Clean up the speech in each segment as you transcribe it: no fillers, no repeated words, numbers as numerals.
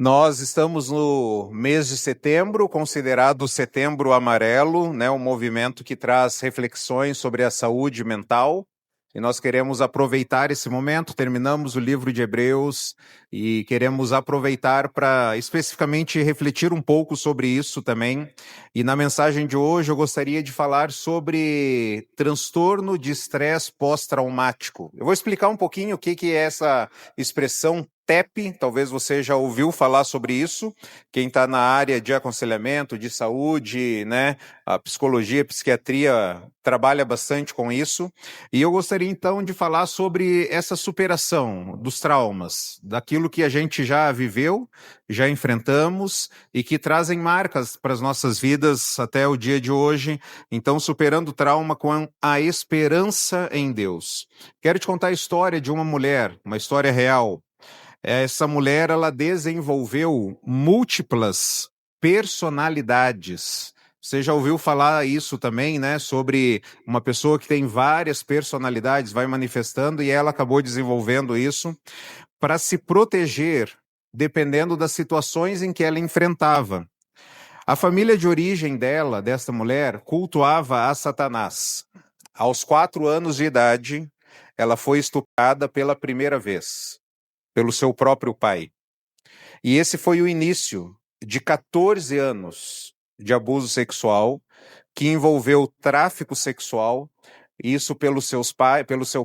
Nós estamos no mês de setembro, considerado o Setembro Amarelo, né, um movimento que traz reflexões sobre a saúde mental. E nós queremos aproveitar esse momento, terminamos o livro de Hebreus e queremos aproveitar para especificamente refletir um pouco sobre isso também. E na mensagem de hoje eu gostaria de falar sobre transtorno de estresse pós-traumático. Eu vou explicar um pouquinho o que é essa expressão TEP, talvez você já ouviu falar sobre isso. Quem está na área de aconselhamento, de saúde, né, a psicologia, a psiquiatria trabalha bastante com isso. E eu gostaria então de falar sobre essa superação dos traumas, daquilo que a gente já viveu, já enfrentamos e que trazem marcas para as nossas vidas até o dia de hoje. Então, superando o trauma com a esperança em Deus. Quero te contar a história de uma mulher, uma história real. Essa mulher, ela desenvolveu múltiplas personalidades. Você já ouviu falar isso também, né? Sobre uma pessoa que tem várias personalidades, vai manifestando, e ela acabou desenvolvendo isso para se proteger, dependendo das situações em que ela enfrentava. A família de origem dela, desta mulher, cultuava a Satanás. Aos 4 anos de idade, ela foi estuprada pela primeira vez pelo seu próprio pai. E esse foi o início de 14 anos de abuso sexual, que envolveu tráfico sexual, isso pelo seu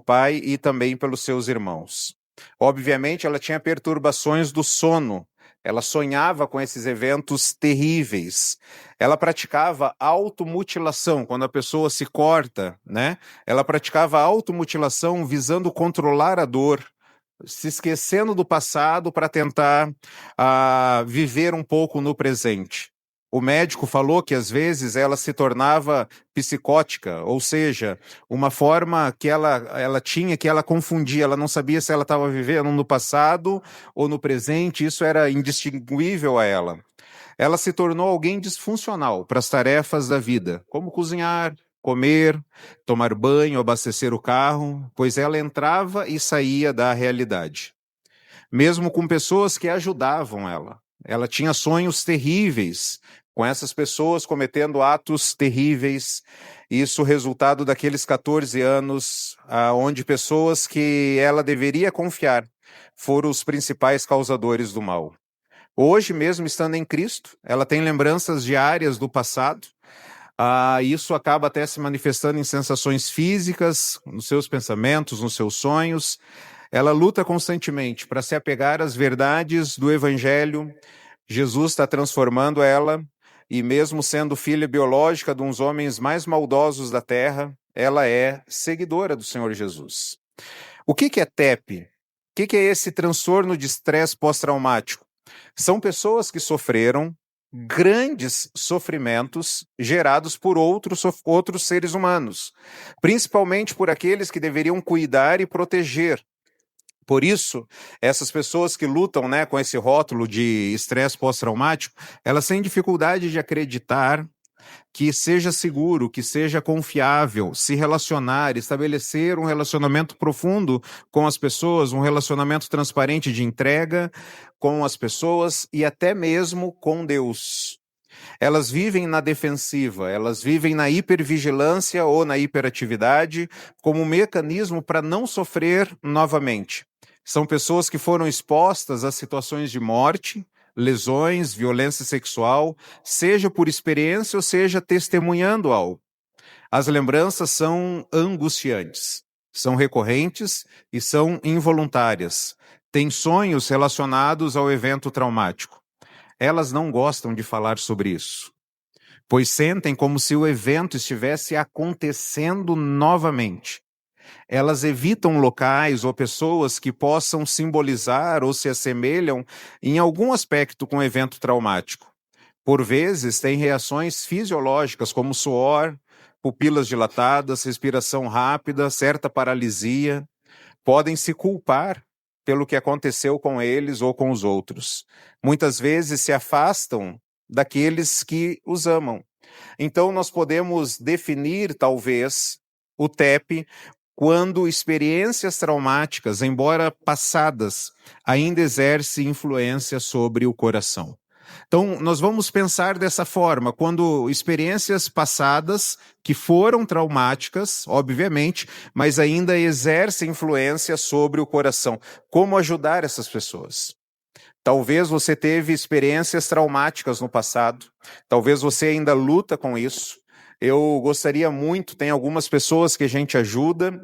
pai e também pelos seus irmãos. Obviamente, ela tinha perturbações do sono, ela sonhava com esses eventos terríveis. Ela praticava automutilação, quando a pessoa se corta, né? Ela praticava automutilação visando controlar a dor, se esquecendo do passado para tentar viver um pouco no presente. O médico falou que às vezes ela se tornava psicótica, ou seja, uma forma que ela tinha que ela confundia, ela não sabia se ela estava vivendo no passado ou no presente, isso era indistinguível a ela. Ela se tornou alguém disfuncional para as tarefas da vida, como cozinhar, comer, tomar banho, abastecer o carro, pois ela entrava e saía da realidade. Mesmo com pessoas que ajudavam ela. Ela tinha sonhos terríveis, com essas pessoas cometendo atos terríveis. Isso resultado daqueles 14 anos, onde pessoas que ela deveria confiar foram os principais causadores do mal. Hoje, mesmo estando em Cristo, ela tem lembranças diárias do passado. Isso acaba até se manifestando em sensações físicas, nos seus pensamentos, nos seus sonhos. Ela luta constantemente para se apegar às verdades do Evangelho. Jesus está transformando ela, e mesmo sendo filha biológica de uns homens mais maldosos da terra, ela é seguidora do Senhor Jesus. O que é TEP? O que é esse transtorno de estresse pós-traumático? São pessoas que sofreram grandes sofrimentos gerados por outros seres humanos, principalmente por aqueles que deveriam cuidar e proteger. Por isso, essas pessoas que lutam, né, com esse rótulo de estresse pós-traumático, elas têm dificuldade de acreditar que seja seguro, que seja confiável, se relacionar, estabelecer um relacionamento profundo com as pessoas, um relacionamento transparente de entrega com as pessoas e até mesmo com Deus. Elas vivem na defensiva, elas vivem na hipervigilância ou na hiperatividade como um mecanismo para não sofrer novamente. São pessoas que foram expostas a situações de morte, lesões, violência sexual, seja por experiência ou seja testemunhando algo. As lembranças são angustiantes, são recorrentes e são involuntárias. Têm sonhos relacionados ao evento traumático. Elas não gostam de falar sobre isso, pois sentem como se o evento estivesse acontecendo novamente. Elas evitam locais ou pessoas que possam simbolizar ou se assemelham em algum aspecto com o evento traumático. Por vezes, têm reações fisiológicas como suor, pupilas dilatadas, respiração rápida, certa paralisia. Podem se culpar pelo que aconteceu com eles ou com os outros. Muitas vezes se afastam daqueles que os amam. Então, nós podemos definir, talvez, o TEP quando experiências traumáticas, embora passadas, ainda exercem influência sobre o coração. Então, nós vamos pensar dessa forma, quando experiências passadas, que foram traumáticas, obviamente, mas ainda exercem influência sobre o coração. Como ajudar essas pessoas? Talvez você teve experiências traumáticas no passado, talvez você ainda luta com isso. Eu gostaria muito, tem algumas pessoas que a gente ajuda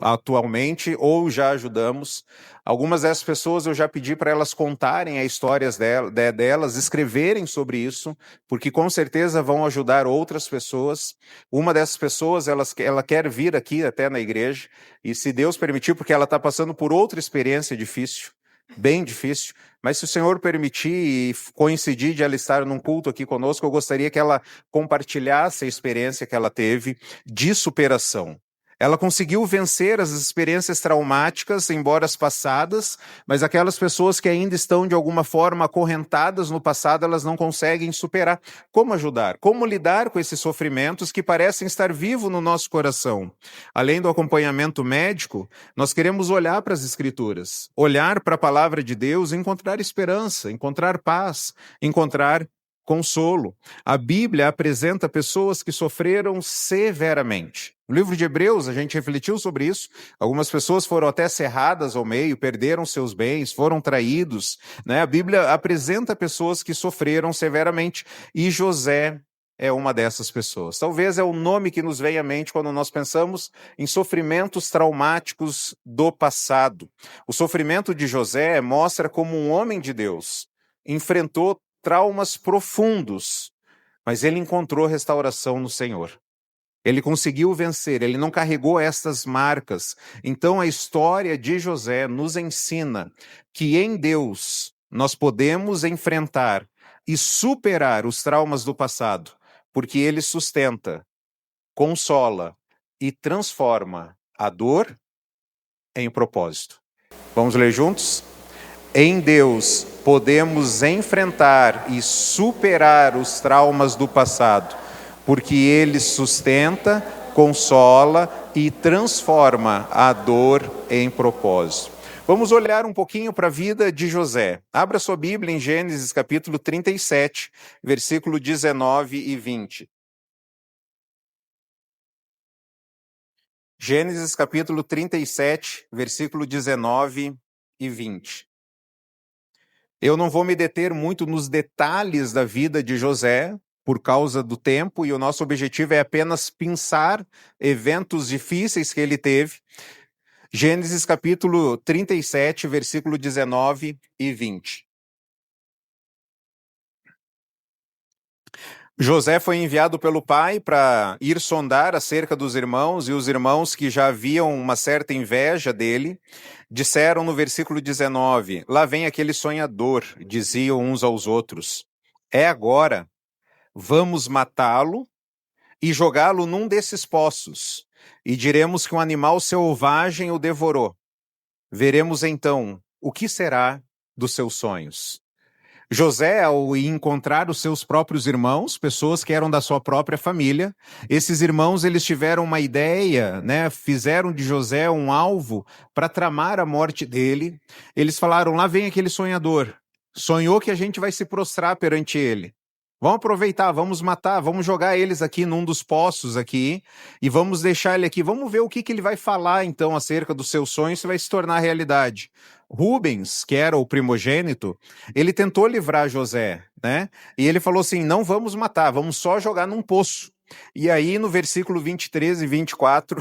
atualmente ou já ajudamos. Algumas dessas pessoas eu já pedi para elas contarem as histórias delas, escreverem sobre isso, porque com certeza vão ajudar outras pessoas. Uma dessas pessoas, ela quer vir aqui até na igreja, e se Deus permitir, porque ela está passando por outra experiência difícil, bem difícil, mas se o Senhor permitir e coincidir de ela estar num culto aqui conosco, eu gostaria que ela compartilhasse a experiência que ela teve de superação. Ela conseguiu vencer as experiências traumáticas, embora as passadas, mas aquelas pessoas que ainda estão de alguma forma acorrentadas no passado, elas não conseguem superar. Como ajudar? Como lidar com esses sofrimentos que parecem estar vivos no nosso coração? Além do acompanhamento médico, nós queremos olhar para as Escrituras, olhar para a palavra de Deus e encontrar esperança, encontrar paz, encontrar consolo. A Bíblia apresenta pessoas que sofreram severamente. No livro de Hebreus, a gente refletiu sobre isso. Algumas pessoas foram até cerradas ao meio, perderam seus bens, foram traídos, né? A Bíblia apresenta pessoas que sofreram severamente, e José é uma dessas pessoas. Talvez é o nome que nos vem à mente quando nós pensamos em sofrimentos traumáticos do passado. O sofrimento de José mostra como um homem de Deus enfrentou traumas profundos, mas ele encontrou restauração no Senhor. Ele conseguiu vencer, ele não carregou estas marcas. Então a história de José nos ensina que em Deus nós podemos enfrentar e superar os traumas do passado, porque ele sustenta, consola e transforma a dor em propósito. Vamos ler juntos? Em Deus podemos enfrentar e superar os traumas do passado, porque Ele sustenta, consola e transforma a dor em propósito. Vamos olhar um pouquinho para a vida de José. Abra sua Bíblia em Gênesis capítulo 37, versículo 19 e 20. Gênesis capítulo 37, versículo 19 e 20. Eu não vou me deter muito nos detalhes da vida de José, por causa do tempo, e o nosso objetivo é apenas pensar eventos difíceis que ele teve. Gênesis capítulo 37, versículo 19 e 20. José foi enviado pelo pai para ir sondar acerca dos irmãos, e os irmãos que já haviam uma certa inveja dele, disseram no versículo 19, lá vem aquele sonhador, diziam uns aos outros, é agora, vamos matá-lo e jogá-lo num desses poços, e diremos que um animal selvagem o devorou. Veremos então o que será dos seus sonhos. José, ao encontrar os seus próprios irmãos, pessoas que eram da sua própria família, esses irmãos eles tiveram uma ideia, né? Fizeram de José um alvo para tramar a morte dele. Eles falaram, lá vem aquele sonhador, sonhou que a gente vai se prostrar perante ele. Vamos aproveitar, vamos matar, vamos jogar eles aqui num dos poços aqui e vamos deixar ele aqui. Vamos ver o que ele vai falar então acerca dos seus sonhos, se vai se tornar realidade. Rubens, que era o primogênito, ele tentou livrar José, né? E ele falou assim, não vamos matar, vamos só jogar num poço. E aí no versículo 23 e 24...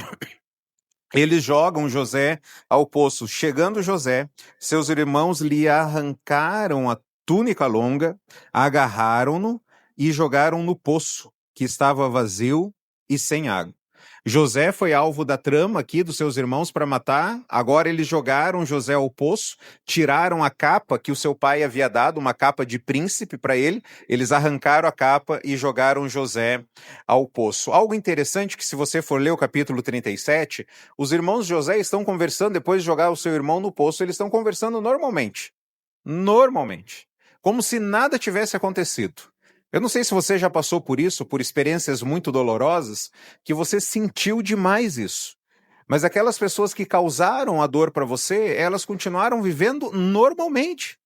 eles jogam José ao poço. Chegando José, seus irmãos lhe arrancaram a túnica longa, agarraram-no e jogaram no poço, que estava vazio e sem água. José foi alvo da trama aqui dos seus irmãos para matar. Agora eles jogaram José ao poço, tiraram a capa que o seu pai havia dado, uma capa de príncipe para ele. Eles arrancaram a capa e jogaram José ao poço. Algo interessante que se você for ler o capítulo 37, os irmãos de José estão conversando, depois de jogar o seu irmão no poço, eles estão conversando normalmente. Normalmente. Como se nada tivesse acontecido. Eu não sei se você já passou por isso, por experiências muito dolorosas, que você sentiu demais isso. Mas aquelas pessoas que causaram a dor para você, elas continuaram vivendo normalmente,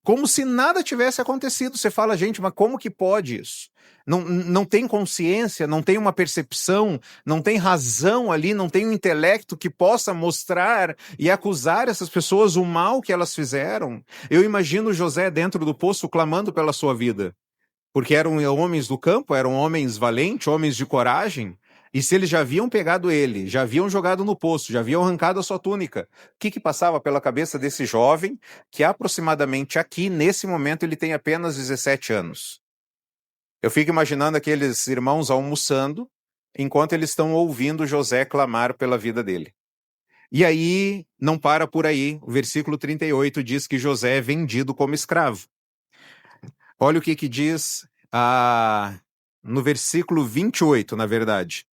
como se nada tivesse acontecido. Você fala, gente, mas como que pode isso? Não tem consciência, não tem uma percepção, não tem razão ali, não tem um intelecto que possa mostrar e acusar essas pessoas o mal que elas fizeram. Eu imagino José dentro do poço clamando pela sua vida, porque eram homens do campo, eram homens valentes, homens de coragem. E se eles já haviam pegado ele, já haviam jogado no poço, já haviam arrancado a sua túnica, o que passava pela cabeça desse jovem, que aproximadamente aqui, nesse momento, ele tem apenas 17 anos? Eu fico imaginando aqueles irmãos almoçando, enquanto eles estão ouvindo José clamar pela vida dele. E aí, não para por aí, o versículo 38 diz que José é vendido como escravo. Olha o que diz no versículo 28, na verdade.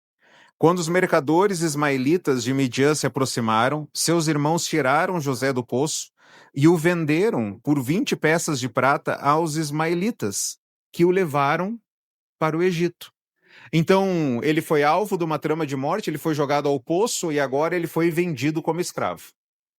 Quando os mercadores ismaelitas de Midian se aproximaram, seus irmãos tiraram José do poço e o venderam por 20 peças de prata aos ismaelitas, que o levaram para o Egito. Então, ele foi alvo de uma trama de morte, ele foi jogado ao poço e agora ele foi vendido como escravo.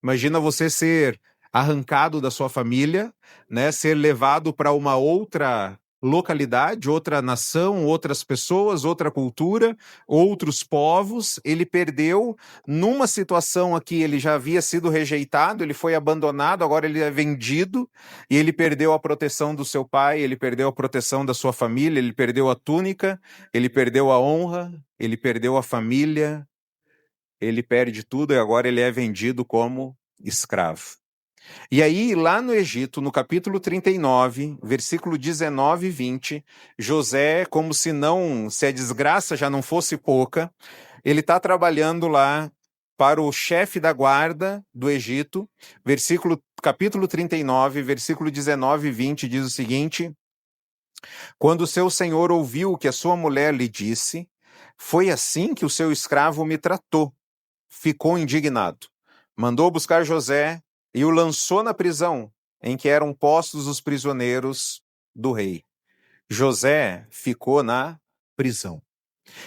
Imagina você ser arrancado da sua família, né, ser levado para uma outra localidade, outra nação, outras pessoas, outra cultura, outros povos. Ele perdeu numa situação aqui, ele já havia sido rejeitado, ele foi abandonado, agora ele é vendido e ele perdeu a proteção do seu pai, ele perdeu a proteção da sua família, ele perdeu a túnica, ele perdeu a honra, ele perdeu a família, ele perde tudo e agora ele é vendido como escravo. E aí, lá no Egito, no capítulo 39, versículo 19 e 20, José, como se a desgraça já não fosse pouca, ele está trabalhando lá para o chefe da guarda do Egito. Capítulo 39, versículo 19 e 20 diz o seguinte: quando seu senhor ouviu o que a sua mulher lhe disse, foi assim que o seu escravo me tratou. Ficou indignado. Mandou buscar José e o lançou na prisão em que eram postos os prisioneiros do rei. José ficou na prisão.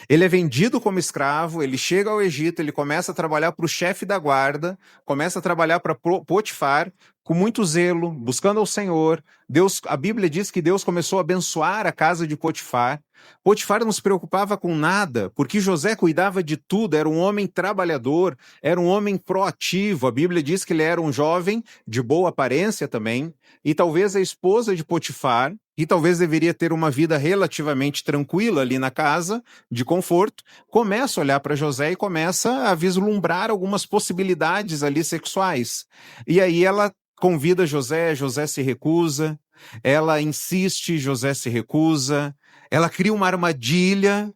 Ele é vendido como escravo, ele chega ao Egito, ele começa a trabalhar para o chefe da guarda, começa a trabalhar para Potifar, com muito zelo, buscando ao Senhor. A Bíblia diz que Deus começou a abençoar a casa de Potifar. Potifar não se preocupava com nada, porque José cuidava de tudo, era um homem trabalhador, era um homem proativo. A Bíblia diz que ele era um jovem de boa aparência também, e talvez a esposa de Potifar, e talvez deveria ter uma vida relativamente tranquila ali na casa, de conforto, começa a olhar para José e começa a vislumbrar algumas possibilidades ali sexuais. E aí ela convida José, José se recusa, ela insiste, José se recusa, ela cria uma armadilha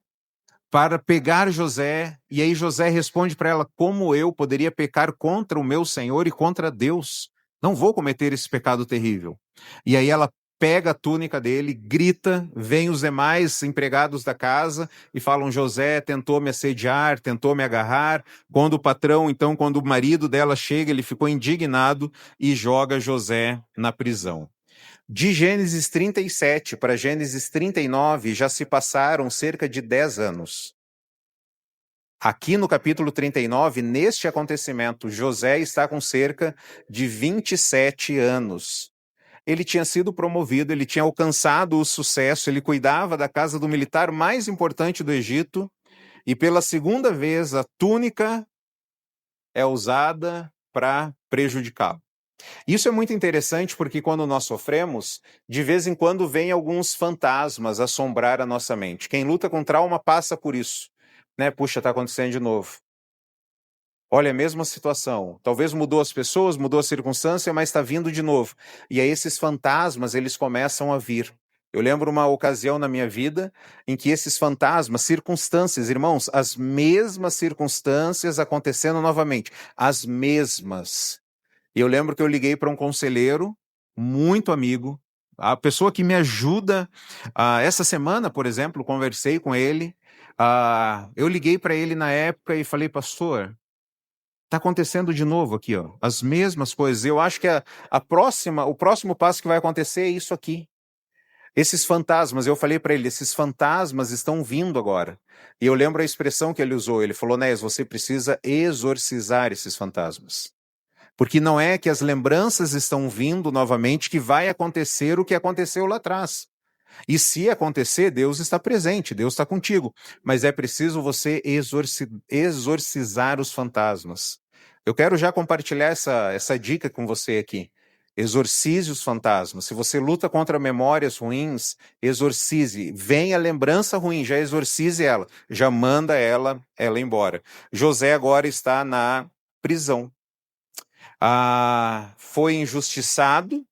para pegar José, e aí José responde para ela: como eu poderia pecar contra o meu Senhor e contra Deus? Não vou cometer esse pecado terrível. E aí ela pega a túnica dele, grita, vem os demais empregados da casa e falam: José tentou me assediar, tentou me agarrar. Quando o marido dela chega, ele ficou indignado e joga José na prisão. De Gênesis 37 para Gênesis 39 já se passaram cerca de 10 anos. Aqui no capítulo 39, neste acontecimento, José está com cerca de 27 anos. Ele tinha sido promovido, ele tinha alcançado o sucesso, ele cuidava da casa do militar mais importante do Egito, e pela segunda vez a túnica é usada para prejudicá-lo. Isso é muito interessante porque quando nós sofremos, de vez em quando vem alguns fantasmas assombrar a nossa mente. Quem luta com trauma passa por isso, né? Puxa, está acontecendo de novo. Olha, a mesma situação. Talvez mudou as pessoas, mudou a circunstância, mas está vindo de novo. E aí esses fantasmas, eles começam a vir. Eu lembro uma ocasião na minha vida em que esses fantasmas, circunstâncias, irmãos, as mesmas circunstâncias acontecendo novamente. As mesmas. E eu lembro que eu liguei para um conselheiro, muito amigo, a pessoa que me ajuda. Essa semana, por exemplo, conversei com ele. Eu liguei para ele na época e falei: pastor, está acontecendo de novo aqui, ó, as mesmas coisas. Eu acho que o próximo passo que vai acontecer é isso aqui. Esses fantasmas, eu falei para ele, esses fantasmas estão vindo agora. E eu lembro a expressão que ele usou, ele falou, Néas, você precisa exorcizar esses fantasmas. Porque não é que as lembranças estão vindo novamente que vai acontecer o que aconteceu lá atrás. E se acontecer, Deus está presente, Deus está contigo. Mas é preciso você exorcizar os fantasmas. Eu quero já compartilhar essa dica com você aqui. Exorcize os fantasmas. Se você luta contra memórias ruins, exorcize. Vem a lembrança ruim, já exorcize ela. Já manda ela embora. José agora está na prisão. Foi injustiçado,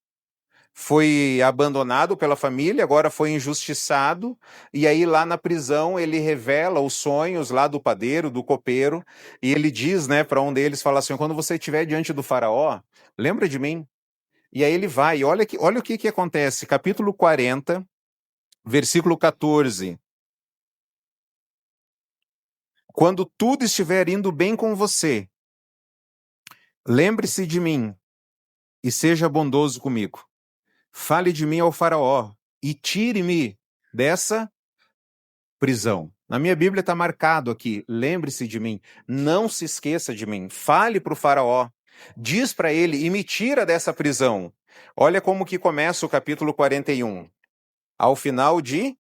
foi abandonado pela família, agora foi injustiçado, e aí lá na prisão ele revela os sonhos lá do padeiro, do copeiro, e ele diz, né, para um deles, fala assim, quando você estiver diante do faraó, lembra de mim. E aí ele vai, e olha o que acontece, capítulo 40, versículo 14. Quando tudo estiver indo bem com você, lembre-se de mim e seja bondoso comigo. Fale de mim ao faraó e tire-me dessa prisão. Na minha Bíblia está marcado aqui, lembre-se de mim, não se esqueça de mim, fale para o faraó, diz para ele e me tira dessa prisão. Olha como que começa o capítulo 41. Ao final de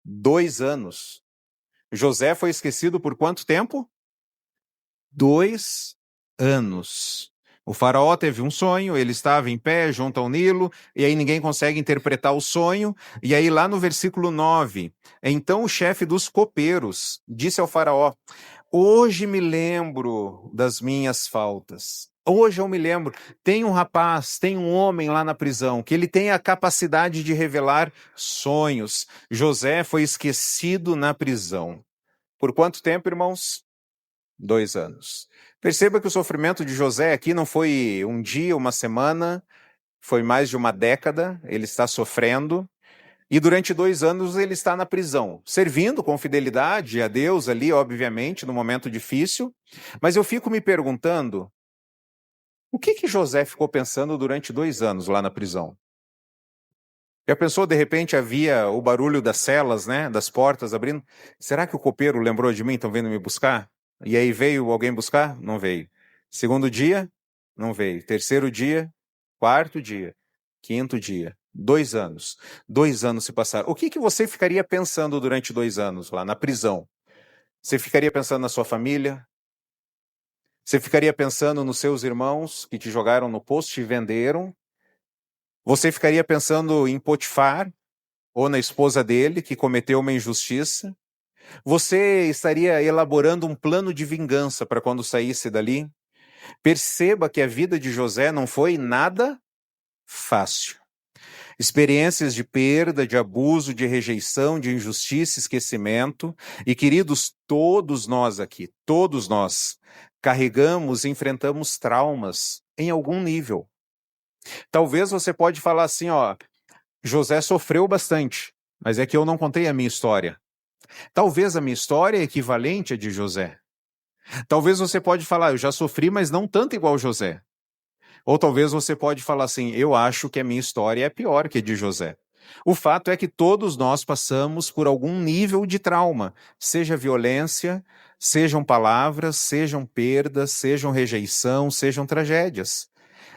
2 anos. José foi esquecido por quanto tempo? 2 anos. O faraó teve um sonho, ele estava em pé junto ao Nilo, e aí ninguém consegue interpretar o sonho. E aí lá no versículo 9, então o chefe dos copeiros disse ao faraó, hoje me lembro das minhas faltas. Hoje eu me lembro, tem um rapaz, tem um homem lá na prisão, que ele tem a capacidade de revelar sonhos. José foi esquecido na prisão. Por quanto tempo, irmãos? 2 anos. Perceba que o sofrimento de José aqui não foi um dia, uma semana, foi mais de uma década, ele está sofrendo, e durante 2 anos ele está na prisão, servindo com fidelidade a Deus ali, obviamente, no momento difícil, mas eu fico me perguntando, o que José ficou pensando durante 2 anos lá na prisão? Já pensou, de repente, havia o barulho das celas, né, das portas abrindo? Será que o copeiro lembrou de mim, estão vindo me buscar? E aí veio alguém buscar? Não veio. Segundo dia? Não veio. Terceiro dia? Quarto dia? Quinto dia? 2 anos. 2 anos se passaram. O que você ficaria pensando durante 2 anos lá na prisão? Você ficaria pensando na sua família? Você ficaria pensando nos seus irmãos que te jogaram no poço, te venderam? Você ficaria pensando em Potifar ou na esposa dele que cometeu uma injustiça? Você estaria elaborando um plano de vingança para quando saísse dali? Perceba que a vida de José não foi nada fácil. Experiências de perda, de abuso, de rejeição, de injustiça, esquecimento. E, queridos, todos nós aqui, todos nós, carregamos e enfrentamos traumas em algum nível. Talvez você pode falar assim, ó, José sofreu bastante, mas é que eu não contei a minha história. Talvez a minha história é equivalente à de José. Talvez você pode falar, eu já sofri, mas não tanto igual José. Ou talvez você pode falar assim, eu acho que a minha história é pior que a de José. O fato é que todos nós passamos por algum nível de trauma, seja violência, sejam palavras, sejam perdas, sejam rejeição, sejam tragédias.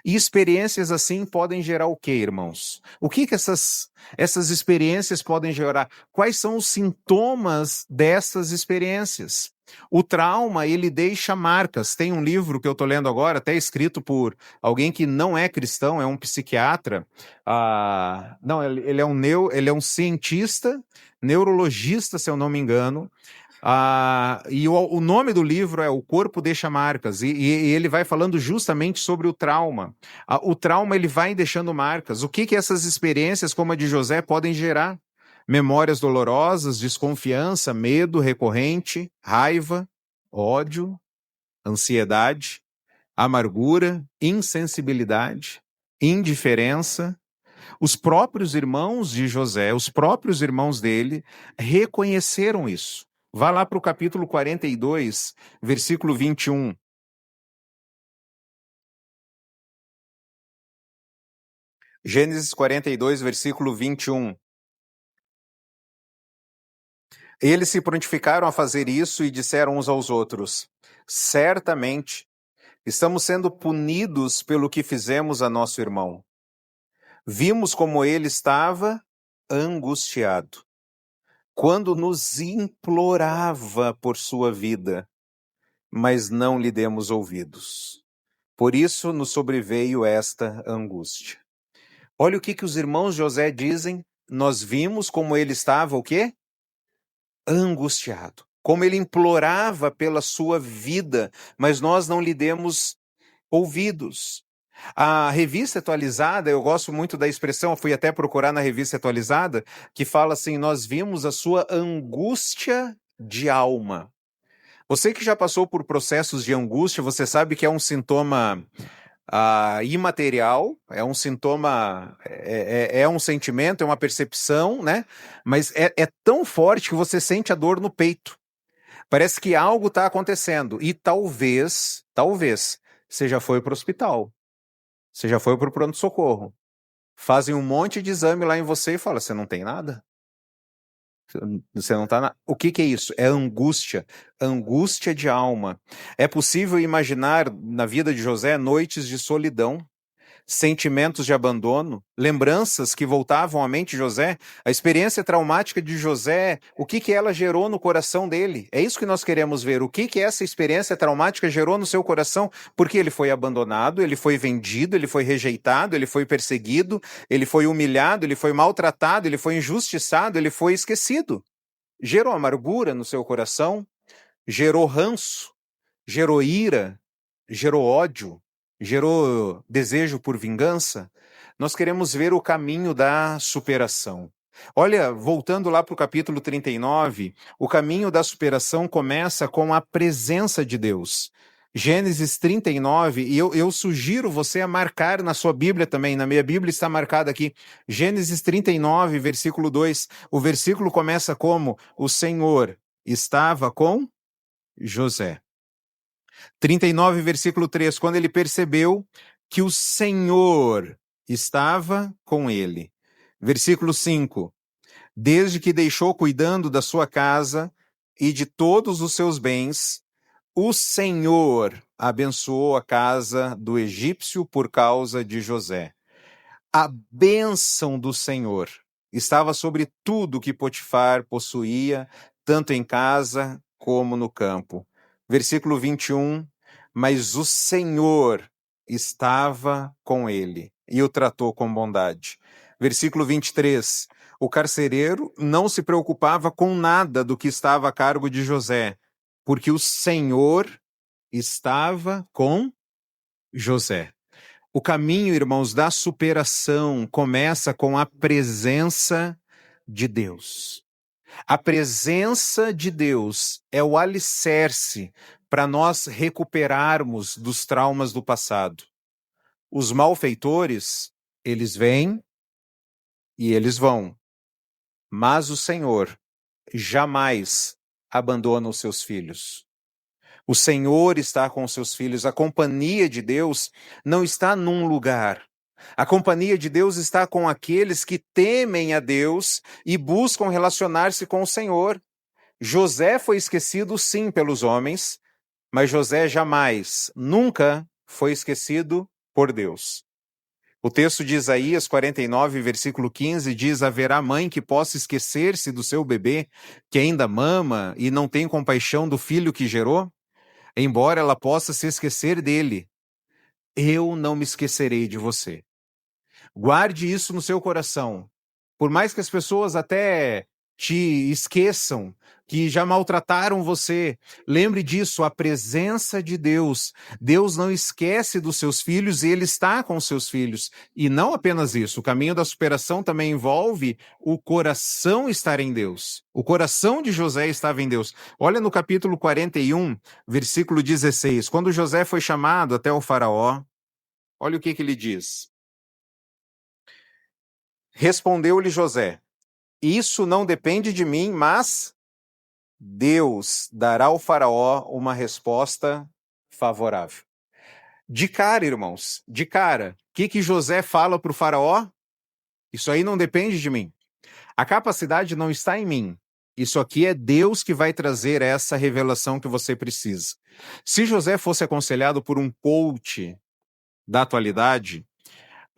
E experiências assim podem gerar o quê, irmãos? O que essas experiências podem gerar? Quais são os sintomas dessas experiências? O trauma, ele deixa marcas. Tem um livro que eu estou lendo agora, até escrito por alguém que não é cristão, é um psiquiatra. Não, ele é um cientista, neurologista, se eu não me engano. E o nome do livro é O Corpo Deixa Marcas, e ele vai falando justamente sobre o trauma. O trauma, ele vai deixando marcas. O que essas experiências, como a de José, podem gerar? Memórias dolorosas, desconfiança, medo recorrente, raiva, ódio, ansiedade, amargura, insensibilidade, indiferença. Os próprios irmãos de José, os próprios irmãos dele, reconheceram isso. Vá lá para o capítulo 42, versículo 21. Gênesis 42, versículo 21. Eles se prontificaram a fazer isso e disseram uns aos outros: certamente estamos sendo punidos pelo que fizemos a nosso irmão. Vimos como ele estava angustiado, quando nos implorava por sua vida, mas não lhe demos ouvidos. Por isso nos sobreveio esta angústia. Olha o que os irmãos de José dizem. Nós vimos como ele estava o quê? Angustiado. Como ele implorava pela sua vida, mas nós não lhe demos ouvidos. A revista atualizada, eu gosto muito da expressão, eu fui até procurar na revista atualizada, que fala assim: nós vimos a sua angústia de alma. Você que já passou por processos de angústia, você sabe que é um sintoma imaterial, é um sintoma, é um sentimento, é uma percepção, né? Mas é tão forte que você sente a dor no peito. Parece que algo está acontecendo. E talvez, você já foi para o hospital, você já foi para o pronto-socorro. Fazem um monte de exame lá em você e fala: você não tem nada? Você não tá O que é isso? É angústia de alma. É possível imaginar na vida de José noites de solidão, sentimentos de abandono, lembranças que voltavam à mente de José, a experiência traumática de José, o que ela gerou no coração dele. É isso que nós queremos ver. O que essa experiência traumática gerou no seu coração? Porque ele foi abandonado, ele foi vendido, ele foi rejeitado, ele foi perseguido, ele foi humilhado, ele foi maltratado, ele foi injustiçado, ele foi esquecido. Gerou amargura no seu coração, gerou ranço, gerou ira, gerou ódio, gerou desejo por vingança. Nós queremos ver o caminho da superação. Olha, voltando lá para o capítulo 39, o caminho da superação começa com a presença de Deus. Gênesis 39, e eu sugiro você a marcar na sua Bíblia também, na minha Bíblia está marcado aqui, Gênesis 39, versículo 2. O versículo começa como: o Senhor estava com José. 39, versículo 3, quando ele percebeu que o Senhor estava com ele. Versículo 5, desde que deixou cuidando da sua casa e de todos os seus bens, o Senhor abençoou a casa do egípcio por causa de José. A bênção do Senhor estava sobre tudo que Potifar possuía, tanto em casa como no campo. Versículo 21, mas o Senhor estava com ele e o tratou com bondade. Versículo 23, o carcereiro não se preocupava com nada do que estava a cargo de José, porque o Senhor estava com José. O caminho, irmãos, da superação começa com a presença de Deus. A presença de Deus é o alicerce para nós recuperarmos dos traumas do passado. Os malfeitores, eles vêm e eles vão, mas o Senhor jamais abandona os seus filhos. O Senhor está com os seus filhos. A companhia de Deus não está num lugar. A companhia de Deus está com aqueles que temem a Deus e buscam relacionar-se com o Senhor. José foi esquecido, sim, pelos homens, mas José jamais, nunca foi esquecido por Deus. O texto de Isaías 49, versículo 15, diz: haverá mãe que possa esquecer-se do seu bebê, que ainda mama e não tem compaixão do filho que gerou? Embora ela possa se esquecer dele, eu não me esquecerei de você. Guarde isso no seu coração. Por mais que as pessoas até te esqueçam, que já maltrataram você, lembre disso, a presença de Deus. Deus não esquece dos seus filhos e Ele está com os seus filhos. E não apenas isso, o caminho da superação também envolve o coração estar em Deus. O coração de José estava em Deus. Olha no capítulo 41, versículo 16. Quando José foi chamado até o faraó, olha o que ele diz. Respondeu-lhe José: isso não depende de mim, mas Deus dará ao faraó uma resposta favorável. De cara, irmãos, de cara. O que José fala para o faraó? Isso aí não depende de mim. A capacidade não está em mim. Isso aqui é Deus que vai trazer essa revelação que você precisa. Se José fosse aconselhado por um coach da atualidade,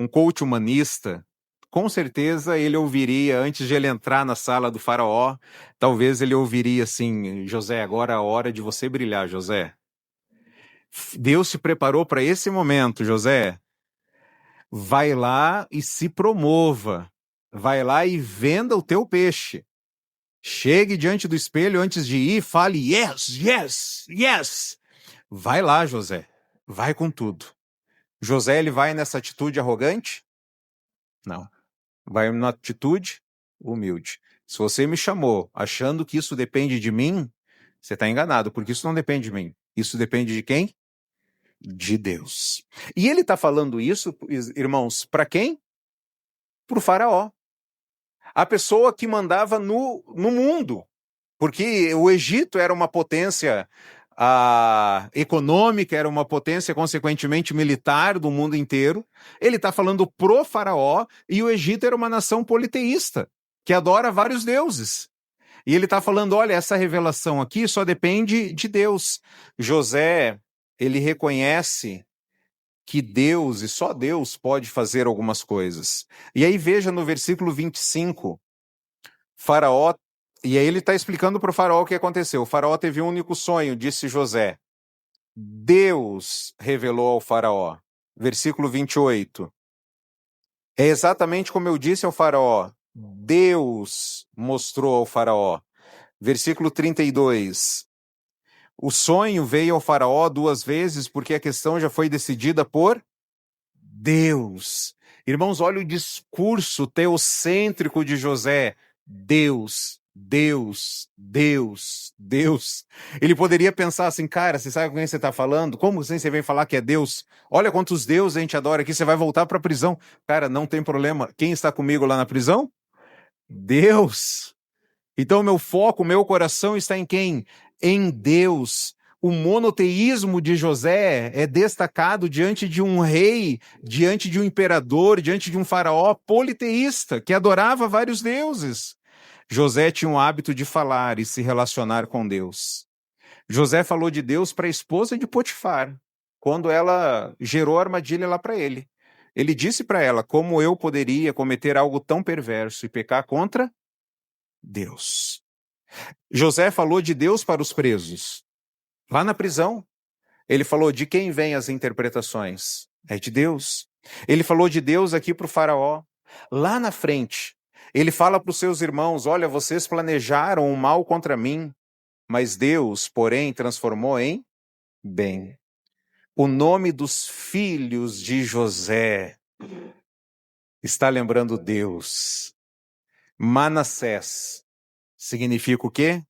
um coach humanista, com certeza ele ouviria, antes de ele entrar na sala do faraó, talvez ele ouviria assim: José, agora é a hora de você brilhar, José. Deus te preparou para esse momento, José. Vai lá e se promova. Vai lá e venda o teu peixe. Chegue diante do espelho antes de ir, fale yes, yes, yes. Vai lá, José. Vai com tudo. José, ele vai nessa atitude arrogante? Não. Vai numa atitude humilde. Se você me chamou achando que isso depende de mim, você está enganado, porque isso não depende de mim. Isso depende de quem? De Deus. E ele está falando isso, irmãos, para quem? Para o faraó. A pessoa que mandava no mundo. Porque o Egito era uma potência econômica, era uma potência, consequentemente, militar do mundo inteiro. Ele está falando pro faraó, e o Egito era uma nação politeísta, que adora vários deuses. E ele está falando, olha, essa revelação aqui só depende de Deus. José, ele reconhece que Deus, e só Deus, pode fazer algumas coisas. E aí veja no versículo 25, Faraó, e aí ele está explicando para o faraó o que aconteceu. O faraó teve um único sonho, disse José. Deus revelou ao faraó. Versículo 28. É exatamente como eu disse ao faraó. Deus mostrou ao faraó. Versículo 32. O sonho veio ao faraó 2 vezes porque a questão já foi decidida por Deus. Irmãos, olha o discurso teocêntrico de José. Deus, Deus, Deus, Deus. Ele poderia pensar assim, cara, você sabe com quem você está falando? Como assim você vem falar que é Deus? Olha quantos deuses a gente adora aqui, você vai voltar para a prisão. Cara, não tem problema. Quem está comigo lá na prisão? Deus. Então, meu foco, meu coração está em quem? Em Deus. O monoteísmo de José é destacado diante de um rei, diante de um imperador, diante de um faraó politeísta, que adorava vários deuses. José tinha um hábito de falar e se relacionar com Deus. José falou de Deus para a esposa de Potifar, quando ela gerou a armadilha lá para ele. Ele disse para ela, como eu poderia cometer algo tão perverso e pecar contra Deus. José falou de Deus para os presos. Lá na prisão, ele falou de quem vêm as interpretações. É de Deus. Ele falou de Deus aqui para o faraó. Lá na frente, ele fala para os seus irmãos, olha, vocês planejaram o mal contra mim, mas Deus, porém, transformou em bem. O nome dos filhos de José está lembrando Deus. Manassés significa o quê?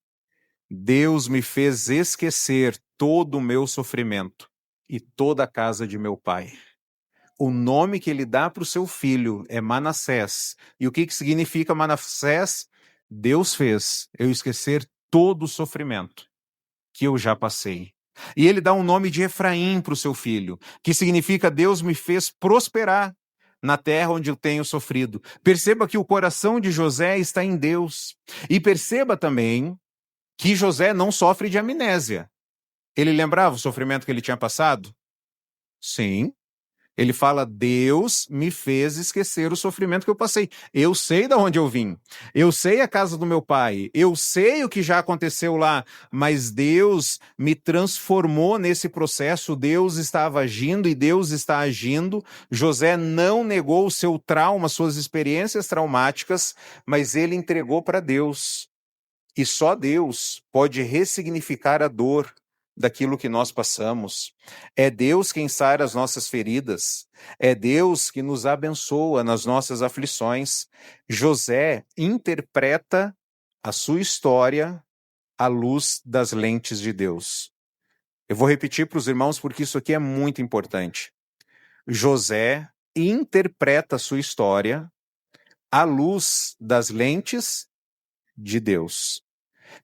Deus me fez esquecer todo o meu sofrimento e toda a casa de meu pai. O nome que ele dá para o seu filho é Manassés. E o que significa Manassés? Deus fez eu esquecer todo o sofrimento que eu já passei. E ele dá um nome de Efraim para o seu filho, que significa Deus me fez prosperar na terra onde eu tenho sofrido. Perceba que o coração de José está em Deus. E perceba também que José não sofre de amnésia. Ele lembrava o sofrimento que ele tinha passado? Sim. Ele fala, Deus me fez esquecer o sofrimento que eu passei. Eu sei de onde eu vim. Eu sei a casa do meu pai. Eu sei o que já aconteceu lá. Mas Deus me transformou nesse processo. Deus estava agindo e Deus está agindo. José não negou o seu trauma, suas experiências traumáticas, mas ele entregou para Deus. E só Deus pode ressignificar a dor daquilo que nós passamos. É Deus quem sara as nossas feridas. É Deus que nos abençoa nas nossas aflições. José interpreta a sua história à luz das lentes de Deus. Eu vou repetir para os irmãos porque isso aqui é muito importante. José interpreta a sua história à luz das lentes de Deus.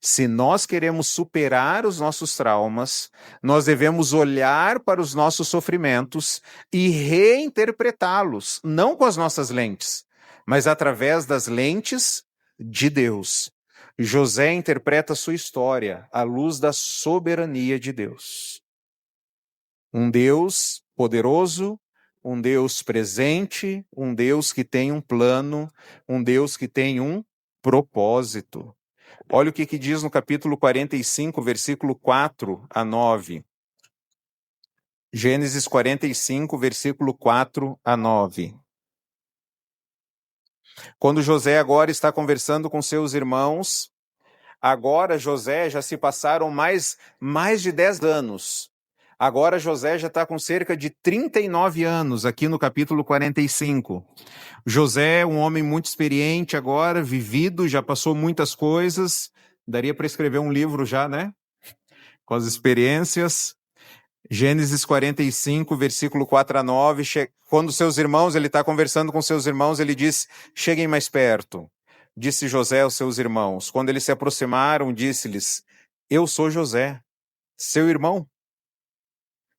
Se nós queremos superar os nossos traumas, nós devemos olhar para os nossos sofrimentos e reinterpretá-los, não com as nossas lentes, mas através das lentes de Deus. José interpreta sua história à luz da soberania de Deus. Um Deus poderoso, um Deus presente, um Deus que tem um plano, um Deus que tem um propósito. Olha o que diz no capítulo 45, versículo 4 a 9. Gênesis 45, versículo 4 a 9. Quando José agora está conversando com seus irmãos, agora José já se passaram mais de 10 anos. Agora José já está com cerca de 39 anos, aqui no capítulo 45. José, um homem muito experiente agora, vivido, já passou muitas coisas. Daria para escrever um livro já, né? Com as experiências. Gênesis 45, versículo 4 a 9. Quando seus irmãos, ele está conversando com seus irmãos, ele diz: cheguem mais perto. Disse José aos seus irmãos. Quando eles se aproximaram, disse-lhes: eu sou José, seu irmão.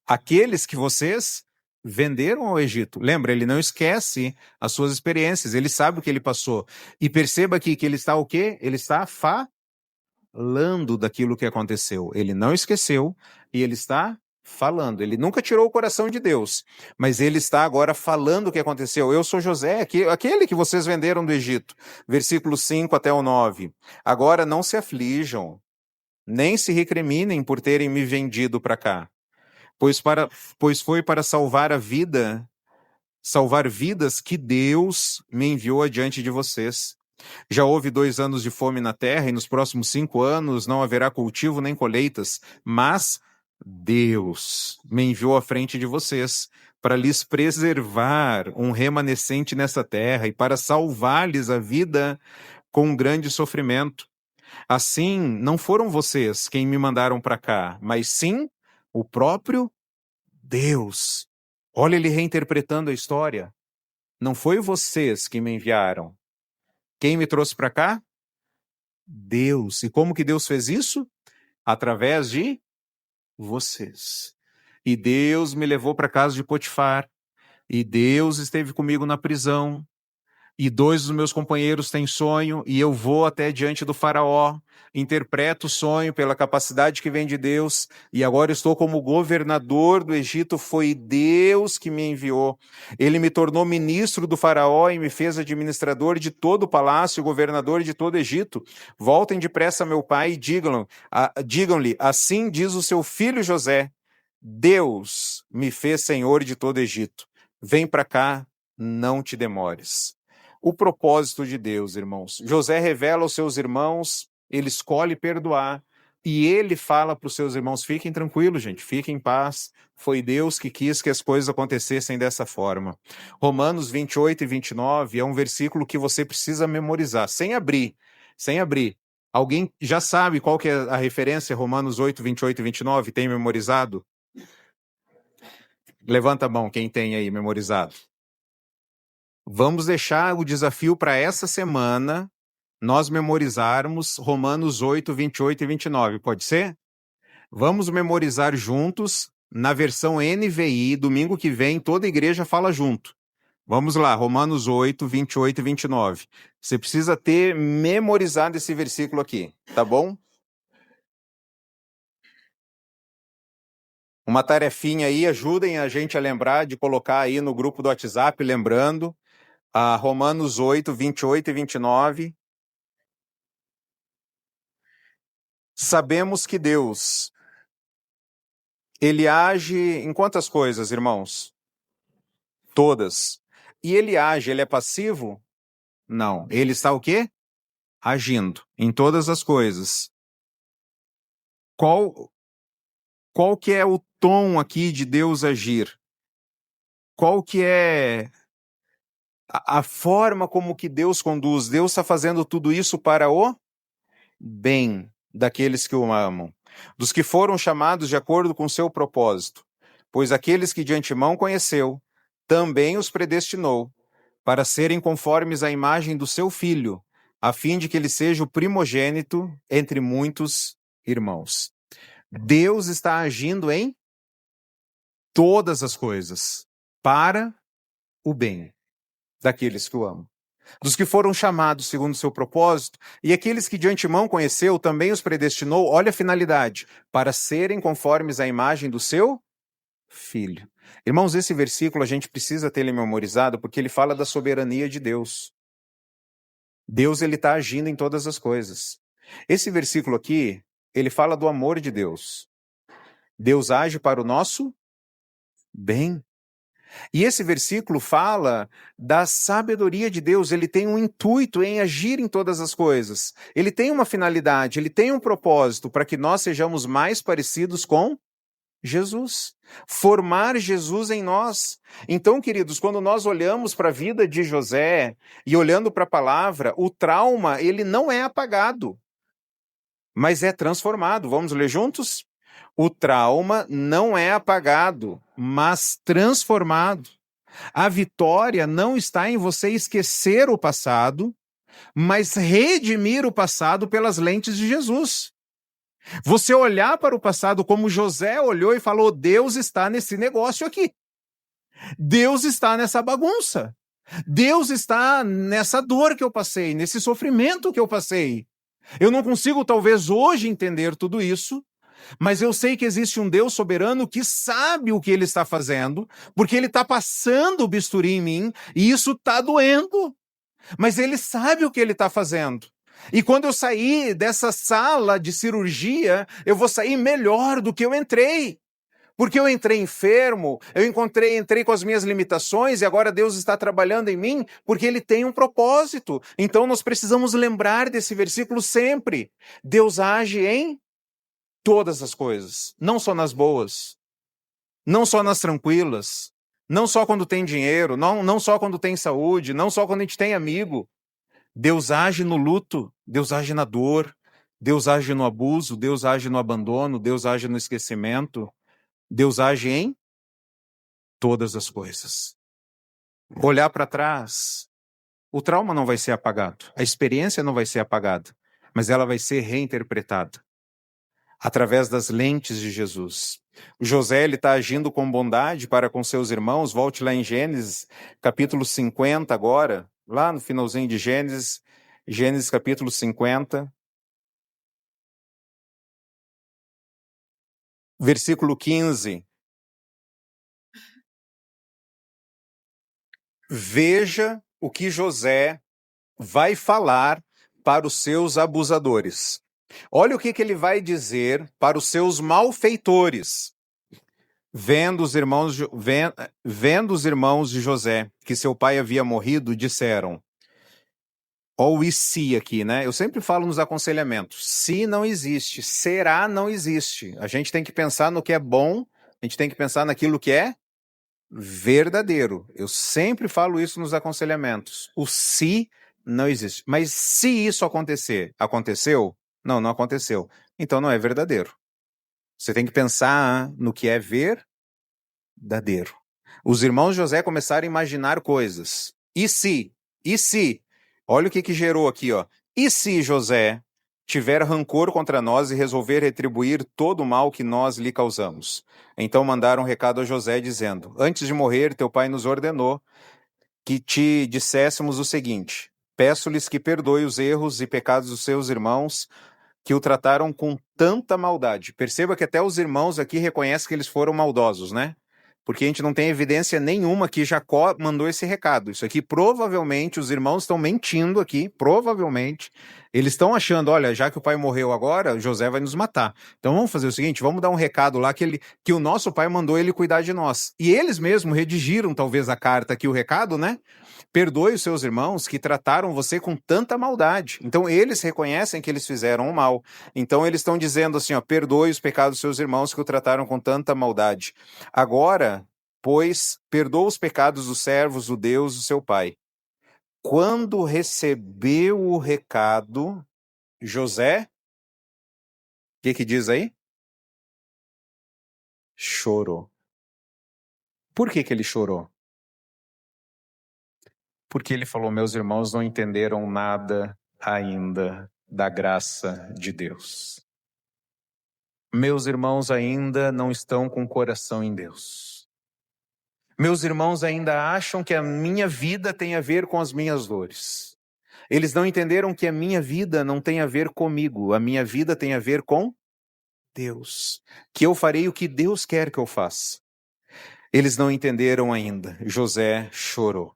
Aqueles que vocês venderam ao Egito. Lembra, ele não esquece as suas experiências, ele sabe o que ele passou. E perceba aqui que ele está o quê? Ele está falando daquilo que aconteceu. Ele não esqueceu e ele está falando. Ele nunca tirou o coração de Deus, mas ele está agora falando o que aconteceu. Eu sou José, aquele que vocês venderam do Egito. Versículo 5 até o 9. Agora não se aflijam, nem se recriminem por terem me vendido para cá. Pois foi para salvar vidas que Deus me enviou adiante de vocês. Já houve 2 anos de fome na terra, e nos próximos 5 anos não haverá cultivo nem colheitas, mas Deus me enviou à frente de vocês para lhes preservar um remanescente nessa terra e para salvar-lhes a vida com um grande sofrimento. Assim, não foram vocês quem me mandaram para cá, mas sim o próprio Deus. Olha ele reinterpretando a história. Não foi vocês que me enviaram. Quem me trouxe para cá? Deus. E como que Deus fez isso? Através de vocês. E Deus me levou para a casa de Potifar. E Deus esteve comigo na prisão. E 2 dos meus companheiros têm sonho, e eu vou até diante do faraó, interpreto o sonho pela capacidade que vem de Deus, e agora estou como governador do Egito, foi Deus que me enviou. Ele me tornou ministro do faraó e me fez administrador de todo o palácio, governador de todo o Egito. Voltem depressa a meu pai e digam-lhe, assim diz o seu filho José, Deus me fez senhor de todo o Egito. Vem para cá, não te demores. O propósito de Deus, irmãos. José revela aos seus irmãos, ele escolhe perdoar, e ele fala para os seus irmãos, fiquem tranquilos, gente, fiquem em paz. Foi Deus que quis que as coisas acontecessem dessa forma. Romanos 28 e 29 é um versículo que você precisa memorizar, sem abrir. Alguém já sabe qual que é a referência? Romanos 8, 28 e 29, tem memorizado? Levanta a mão, quem tem aí memorizado. Vamos deixar o desafio para essa semana, nós memorizarmos Romanos 8, 28 e 29, pode ser? Vamos memorizar juntos, na versão NVI, domingo que vem, toda a igreja fala junto. Vamos lá, Romanos 8, 28 e 29. Você precisa ter memorizado esse versículo aqui, tá bom? Uma tarefinha aí, ajudem a gente a lembrar de colocar aí no grupo do WhatsApp, lembrando, Romanos 8, 28 e 29. Sabemos que Deus, ele age em quantas coisas, irmãos? Todas. E ele age, ele é passivo? Não. Ele está o quê? Agindo em todas as coisas. Qual que é o tom aqui de Deus agir? Qual que é a forma como que Deus conduz? Deus está fazendo tudo isso para o bem daqueles que o amam, dos que foram chamados de acordo com seu propósito. Pois aqueles que de antemão conheceu, também os predestinou, para serem conformes à imagem do seu Filho, a fim de que ele seja o primogênito entre muitos irmãos. Deus está agindo em todas as coisas para o bem daqueles que o amam, dos que foram chamados segundo o seu propósito, e aqueles que de antemão conheceu também os predestinou, olha a finalidade, para serem conformes à imagem do seu Filho. Irmãos, esse versículo a gente precisa ter ele memorizado porque ele fala da soberania de Deus. Deus, ele está agindo em todas as coisas. Esse versículo aqui, ele fala do amor de Deus. Deus age para o nosso bem. E esse versículo fala da sabedoria de Deus, ele tem um intuito em agir em todas as coisas. Ele tem uma finalidade, ele tem um propósito para que nós sejamos mais parecidos com Jesus. Formar Jesus em nós. Então, queridos, quando nós olhamos para a vida de José e olhando para a palavra, o trauma, ele não é apagado, mas é transformado. Vamos ler juntos? O trauma não é apagado, mas transformado. A vitória não está em você esquecer o passado, mas redimir o passado pelas lentes de Jesus. Você olhar para o passado como José olhou e falou: Deus está nesse negócio aqui. Deus está nessa bagunça. Deus está nessa dor que eu passei, nesse sofrimento que eu passei. Eu não consigo, talvez, hoje entender tudo isso, mas eu sei que existe um Deus soberano que sabe o que ele está fazendo, porque ele está passando o bisturi em mim e isso está doendo. Mas ele sabe o que ele está fazendo. E quando eu sair dessa sala de cirurgia, eu vou sair melhor do que eu entrei. Porque eu entrei enfermo, entrei com as minhas limitações e agora Deus está trabalhando em mim porque Ele tem um propósito. Então nós precisamos lembrar desse versículo sempre. Deus age em todas as coisas, não só nas boas, não só nas tranquilas, não só quando tem dinheiro, não só quando tem saúde, não só quando a gente tem amigo. Deus age no luto, Deus age na dor, Deus age no abuso, Deus age no abandono, Deus age no esquecimento, Deus age em todas as coisas. Olhar para trás, o trauma não vai ser apagado, a experiência não vai ser apagada, mas ela vai ser reinterpretada através das lentes de Jesus. O José está agindo com bondade para com seus irmãos. Volte lá em Gênesis, capítulo 50 agora, lá no finalzinho de Gênesis, Gênesis capítulo 50, versículo 15. Veja o que José vai falar para os seus abusadores. Olha o que ele vai dizer para os seus malfeitores. Vendo os irmãos de José que seu pai havia morrido, disseram: ó, o e se aqui, né? Eu sempre falo nos aconselhamentos: se não existe, será não existe. A gente tem que pensar no que é bom, a gente tem que pensar naquilo que é verdadeiro. Eu sempre falo isso nos aconselhamentos. O se não existe. Mas se isso acontecer, aconteceu? Não, não aconteceu. Então não é verdadeiro. Você tem que pensar no que é verdadeiro. Os irmãos de José começaram a imaginar coisas. E se? E se? Olha o que gerou aqui, ó. E se José tiver rancor contra nós e resolver retribuir todo o mal que nós lhe causamos? Então mandaram um recado a José dizendo: antes de morrer, teu pai nos ordenou que te disséssemos o seguinte: peço-lhes que perdoe os erros e pecados dos seus irmãos que o trataram com tanta maldade. Perceba que até os irmãos aqui reconhecem que eles foram maldosos, né? Porque a gente não tem evidência nenhuma que Jacó mandou esse recado. Isso aqui, provavelmente, os irmãos estão mentindo aqui, provavelmente. Eles estão achando, olha, já que o pai morreu agora, José vai nos matar. Então vamos fazer o seguinte, vamos dar um recado lá que o nosso pai mandou ele cuidar de nós. E eles mesmos redigiram, talvez, a carta aqui, o recado, né? Perdoe os seus irmãos que trataram você com tanta maldade. Então eles reconhecem que eles fizeram o mal. Então eles estão dizendo assim, ó, perdoe os pecados dos seus irmãos que o trataram com tanta maldade. Agora, pois, perdoa os pecados dos servos do Deus, o seu pai. Quando recebeu o recado, José, o que diz aí? Chorou. Por que ele chorou? Porque ele falou, meus irmãos não entenderam nada ainda da graça de Deus. Meus irmãos ainda não estão com o coração em Deus. Meus irmãos ainda acham que a minha vida tem a ver com as minhas dores. Eles não entenderam que a minha vida não tem a ver comigo, a minha vida tem a ver com Deus, que eu farei o que Deus quer que eu faça. Eles não entenderam ainda. José chorou.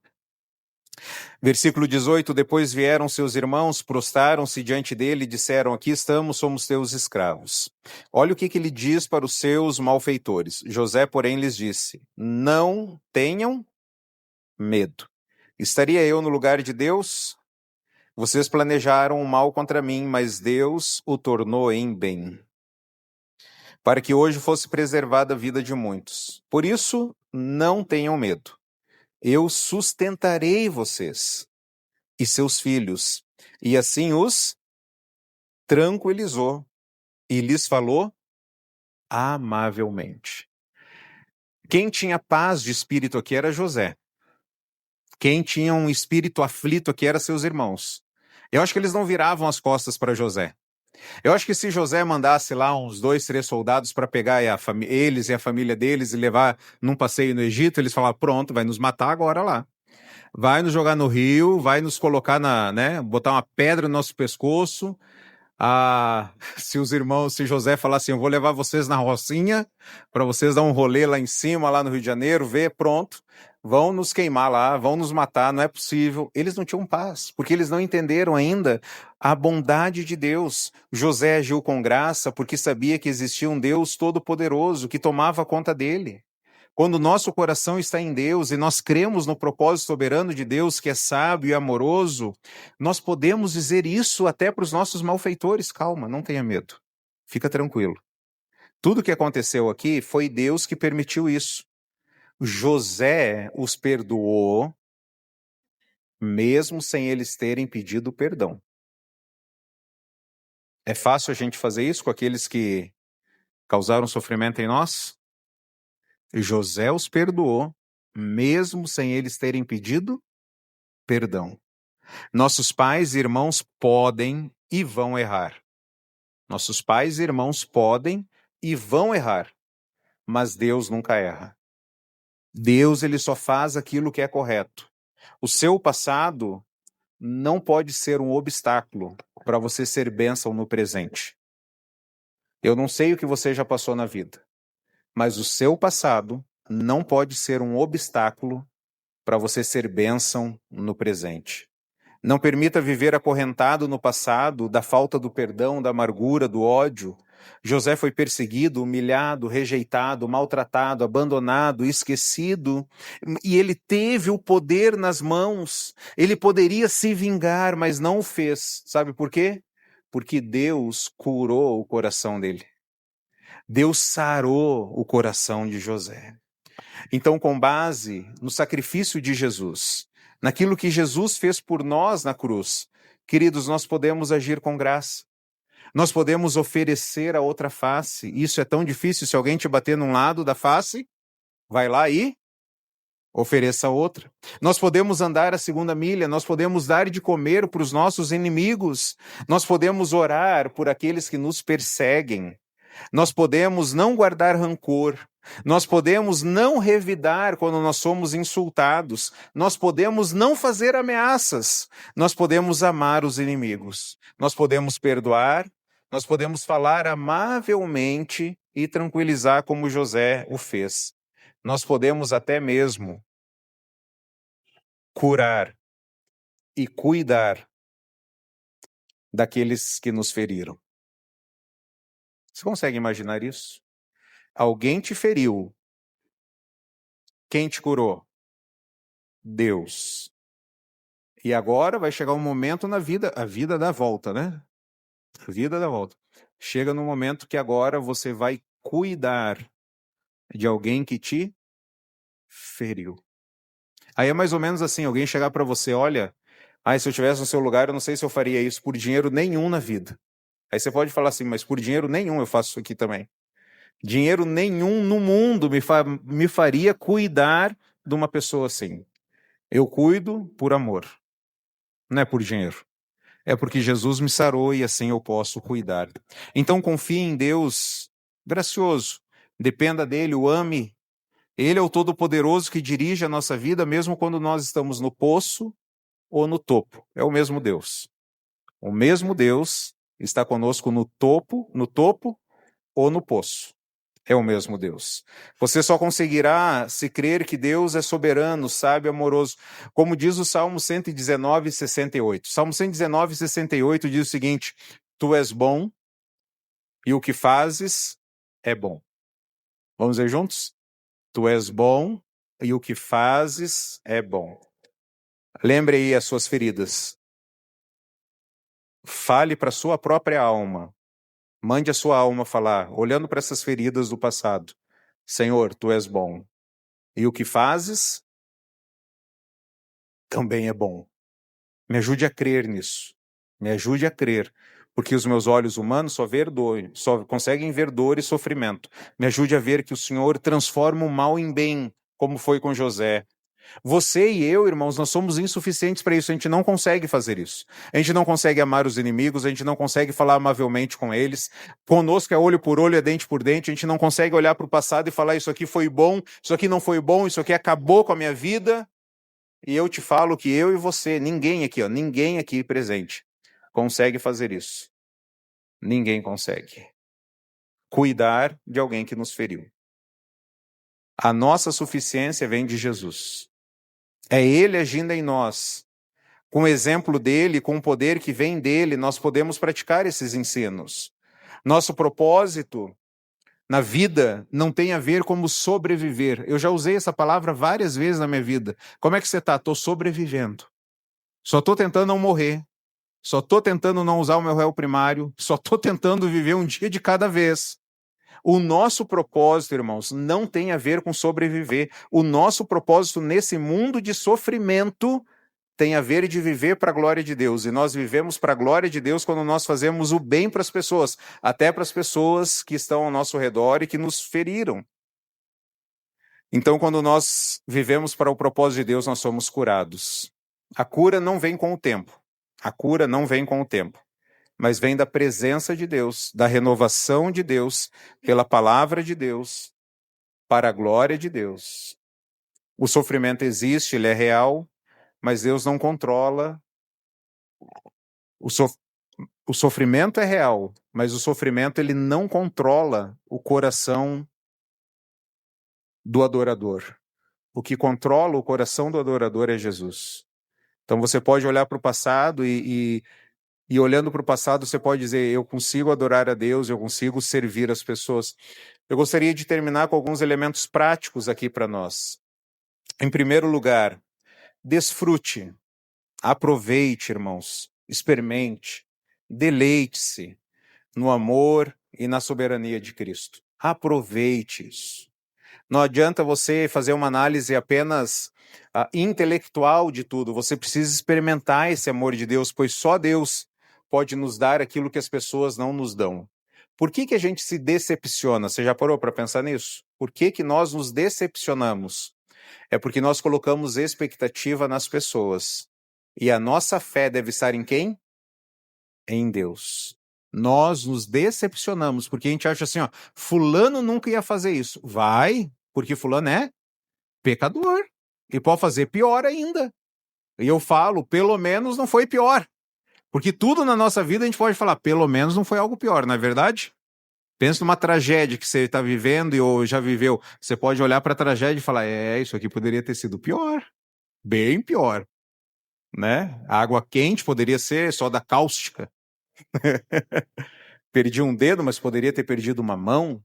Versículo 18, depois vieram seus irmãos, prostraram-se diante dele e disseram, aqui estamos, somos teus escravos. Olha o que ele diz para os seus malfeitores. José, porém, lhes disse, não tenham medo. Estaria eu no lugar de Deus? Vocês planejaram o mal contra mim, mas Deus o tornou em bem, para que hoje fosse preservada a vida de muitos. Por isso, não tenham medo. Eu sustentarei vocês e seus filhos. E assim os tranquilizou e lhes falou amavelmente. Quem tinha paz de espírito aqui era José. Quem tinha um espírito aflito aqui era seus irmãos. Eu acho que eles não viravam as costas para José. Eu acho que se José mandasse lá uns 2, 3 soldados para pegar eles e a família deles e levar num passeio no Egito, eles falavam, pronto, vai nos matar agora lá. Vai nos jogar no rio, vai nos colocar botar uma pedra no nosso pescoço. Se José falasse assim, eu vou levar vocês na Rocinha, para vocês dar um rolê lá em cima, lá no Rio de Janeiro, pronto, vão nos queimar lá, vão nos matar, não é possível. Eles não tinham paz, porque eles não entenderam ainda a bondade de Deus. José agiu com graça, porque sabia que existia um Deus todo-poderoso que tomava conta dele. Quando o nosso coração está em Deus e nós cremos no propósito soberano de Deus, que é sábio e amoroso, nós podemos dizer isso até para os nossos malfeitores. Calma, não tenha medo. Fica tranquilo. Tudo o que aconteceu aqui foi Deus que permitiu isso. José os perdoou, mesmo sem eles terem pedido perdão. É fácil a gente fazer isso com aqueles que causaram sofrimento em nós? José os perdoou, mesmo sem eles terem pedido perdão. Nossos pais e irmãos podem e vão errar. Nossos pais e irmãos podem e vão errar, mas Deus nunca erra. Deus, ele só faz aquilo que é correto. O seu passado não pode ser um obstáculo para você ser bênção no presente. Eu não sei o que você já passou na vida, mas o seu passado não pode ser um obstáculo para você ser bênção no presente. Não permita viver acorrentado no passado, da falta do perdão, da amargura, do ódio. José foi perseguido, humilhado, rejeitado, maltratado, abandonado, esquecido, e ele teve o poder nas mãos. Ele poderia se vingar, mas não o fez. Sabe por quê? Porque Deus curou o coração dele. Deus sarou o coração de José. Então, com base no sacrifício de Jesus, naquilo que Jesus fez por nós na cruz, queridos, nós podemos agir com graça. Nós podemos oferecer a outra face. Isso é tão difícil. Se alguém te bater num lado da face, vai lá e ofereça a outra. Nós podemos andar a segunda milha, nós podemos dar de comer para os nossos inimigos, nós podemos orar por aqueles que nos perseguem. Nós podemos não guardar rancor, nós podemos não revidar quando nós somos insultados, nós podemos não fazer ameaças, nós podemos amar os inimigos, nós podemos perdoar, nós podemos falar amavelmente e tranquilizar como José o fez. Nós podemos até mesmo curar e cuidar daqueles que nos feriram. Você consegue imaginar isso? Alguém te feriu. Quem te curou? Deus. E agora vai chegar um momento na vida, a vida dá volta, né? A vida dá volta. Chega no momento que agora você vai cuidar de alguém que te feriu. Aí é mais ou menos assim, alguém chegar para você, olha, se eu estivesse no seu lugar, eu não sei se eu faria isso por dinheiro nenhum na vida. Aí você pode falar assim, mas por dinheiro nenhum eu faço isso aqui também. Dinheiro nenhum no mundo me faria cuidar de uma pessoa assim. Eu cuido por amor, não é por dinheiro. É porque Jesus me sarou e assim eu posso cuidar. Então confie em Deus gracioso. Dependa dele, o ame. Ele é o Todo-Poderoso que dirige a nossa vida, mesmo quando nós estamos no poço ou no topo. É o mesmo Deus. O mesmo Deus está conosco no topo ou no poço. É o mesmo Deus. Você só conseguirá se crer que Deus é soberano, sábio, amoroso. Como diz o Salmo 119, 68. Salmo 119, 68 diz o seguinte: Tu és bom e o que fazes é bom. Vamos ver juntos? Tu és bom e o que fazes é bom. Lembre aí as suas feridas. Fale para a sua própria alma. Mande a sua alma falar, olhando para essas feridas do passado. Senhor, tu és bom. E o que fazes também é bom. Me ajude a crer nisso. Me ajude a crer. Porque os meus olhos humanos só conseguem ver dor e sofrimento. Me ajude a ver que o Senhor transforma o mal em bem, como foi com José. Você e eu, irmãos, nós somos insuficientes para isso. A gente não consegue fazer isso. A gente não consegue amar os inimigos, a gente não consegue falar amavelmente com eles. Conosco é olho por olho, é dente por dente. A gente não consegue olhar para o passado e falar: isso aqui foi bom, isso aqui não foi bom, isso aqui acabou com a minha vida. E eu te falo que eu e você, ninguém aqui presente, consegue fazer isso. Ninguém consegue. Cuidar de alguém que nos feriu. A nossa suficiência vem de Jesus. É Ele agindo em nós. Com o exemplo dele, com o poder que vem dele, nós podemos praticar esses ensinos. Nosso propósito na vida não tem a ver como sobreviver. Eu já usei essa palavra várias vezes na minha vida. Como é que você está? Estou sobrevivendo. Só estou tentando não morrer. Só estou tentando não usar o meu réu primário. Só estou tentando viver um dia de cada vez. O nosso propósito, irmãos, não tem a ver com sobreviver. O nosso propósito nesse mundo de sofrimento tem a ver de viver para a glória de Deus. E nós vivemos para a glória de Deus quando nós fazemos o bem para as pessoas, até para as pessoas que estão ao nosso redor e que nos feriram. Então, quando nós vivemos para o propósito de Deus, nós somos curados. A cura não vem com o tempo. A cura não vem com o tempo, mas vem da presença de Deus, da renovação de Deus, pela palavra de Deus, para a glória de Deus. O sofrimento existe, ele é real, mas Deus não controla. O sofrimento é real, mas o sofrimento ele não controla o coração do adorador. O que controla o coração do adorador é Jesus. Então você pode olhar para o passado e olhando para o passado você pode dizer: eu consigo adorar a Deus, eu consigo servir as pessoas. Eu gostaria de terminar com alguns elementos práticos aqui para nós. Em primeiro lugar, desfrute, aproveite, irmãos, experimente, deleite-se no amor e na soberania de Cristo. Aproveite isso. Não adianta você fazer uma análise apenas intelectual de tudo. Você precisa experimentar esse amor de Deus, pois só Deus pode nos dar aquilo que as pessoas não nos dão. Por que a gente se decepciona? Você já parou para pensar nisso? Por que nós nos decepcionamos? É porque nós colocamos expectativa nas pessoas. E a nossa fé deve estar em quem? Em Deus. Nós nos decepcionamos, porque a gente acha assim, ó, fulano nunca ia fazer isso. Vai, porque fulano é pecador. E pode fazer pior ainda. E eu falo, pelo menos não foi pior. Porque tudo na nossa vida a gente pode falar, pelo menos não foi algo pior, não é verdade? Pensa numa tragédia que você está vivendo ou já viveu. Você pode olhar para a tragédia e falar, isso aqui poderia ter sido pior. Bem pior. Né? A água quente poderia ser só da cáustica. Perdi um dedo, mas poderia ter perdido uma mão.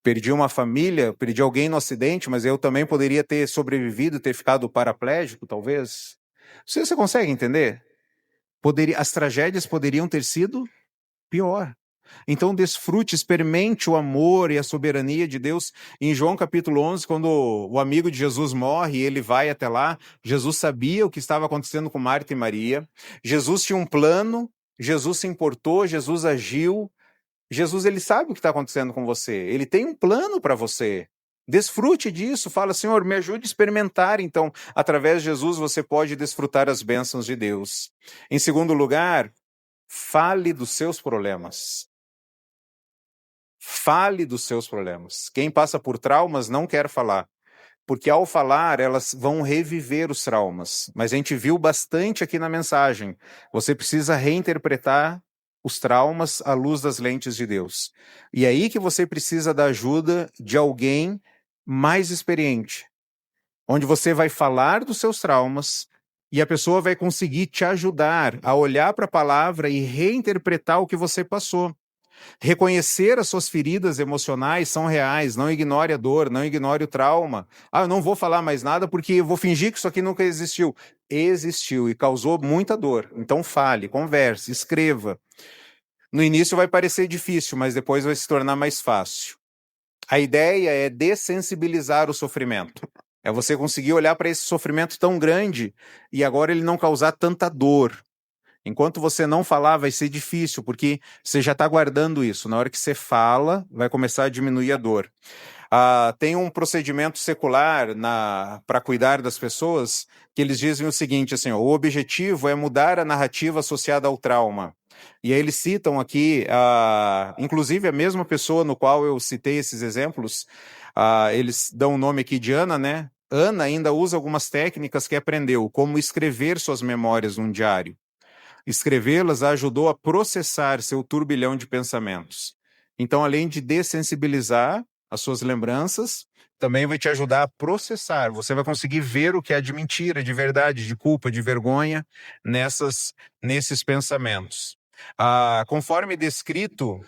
Perdi uma família, perdi alguém no acidente, mas eu também poderia ter sobrevivido, ter ficado paraplégico, talvez. Você consegue entender? As tragédias poderiam ter sido pior. Então desfrute, experimente o amor e a soberania de Deus. Em João capítulo 11, quando o amigo de Jesus morre e ele vai até lá, Jesus sabia o que estava acontecendo com Marta e Maria. Jesus tinha um plano, Jesus se importou, Jesus agiu. Jesus, ele sabe o que está acontecendo com você. Ele tem um plano para você. Desfrute disso, fala, Senhor, me ajude a experimentar. Então, através de Jesus, você pode desfrutar as bênçãos de Deus. Em segundo lugar, fale dos seus problemas. Fale dos seus problemas. Quem passa por traumas não quer falar, porque ao falar, elas vão reviver os traumas. Mas a gente viu bastante aqui na mensagem. Você precisa reinterpretar os traumas à luz das lentes de Deus. E é aí que você precisa da ajuda de alguém mais experiente, onde você vai falar dos seus traumas e a pessoa vai conseguir te ajudar a olhar para a palavra e reinterpretar o que você passou. Reconhecer as suas feridas emocionais são reais, não ignore a dor, não ignore o trauma. Eu não vou falar mais nada porque eu vou fingir que isso aqui nunca existiu. Existiu e causou muita dor. Então fale, converse, escreva. No início vai parecer difícil, mas depois vai se tornar mais fácil. A ideia é dessensibilizar o sofrimento. É você conseguir olhar para esse sofrimento tão grande e agora ele não causar tanta dor. Enquanto você não falar, vai ser difícil, porque você já está guardando isso. Na hora que você fala, vai começar a diminuir a dor. Tem um procedimento secular para cuidar das pessoas que eles dizem o seguinte, assim, o objetivo é mudar a narrativa associada ao trauma. E aí eles citam aqui, inclusive a mesma pessoa no qual eu citei esses exemplos, eles dão o nome aqui de Ana, né? Ana ainda usa algumas técnicas que aprendeu, como escrever suas memórias num diário. Escrevê-las a ajudou a processar seu turbilhão de pensamentos. Então, além de dessensibilizar as suas lembranças, também vai te ajudar a processar. Você vai conseguir ver o que é de mentira, de verdade, de culpa, de vergonha nesses pensamentos. Conforme descrito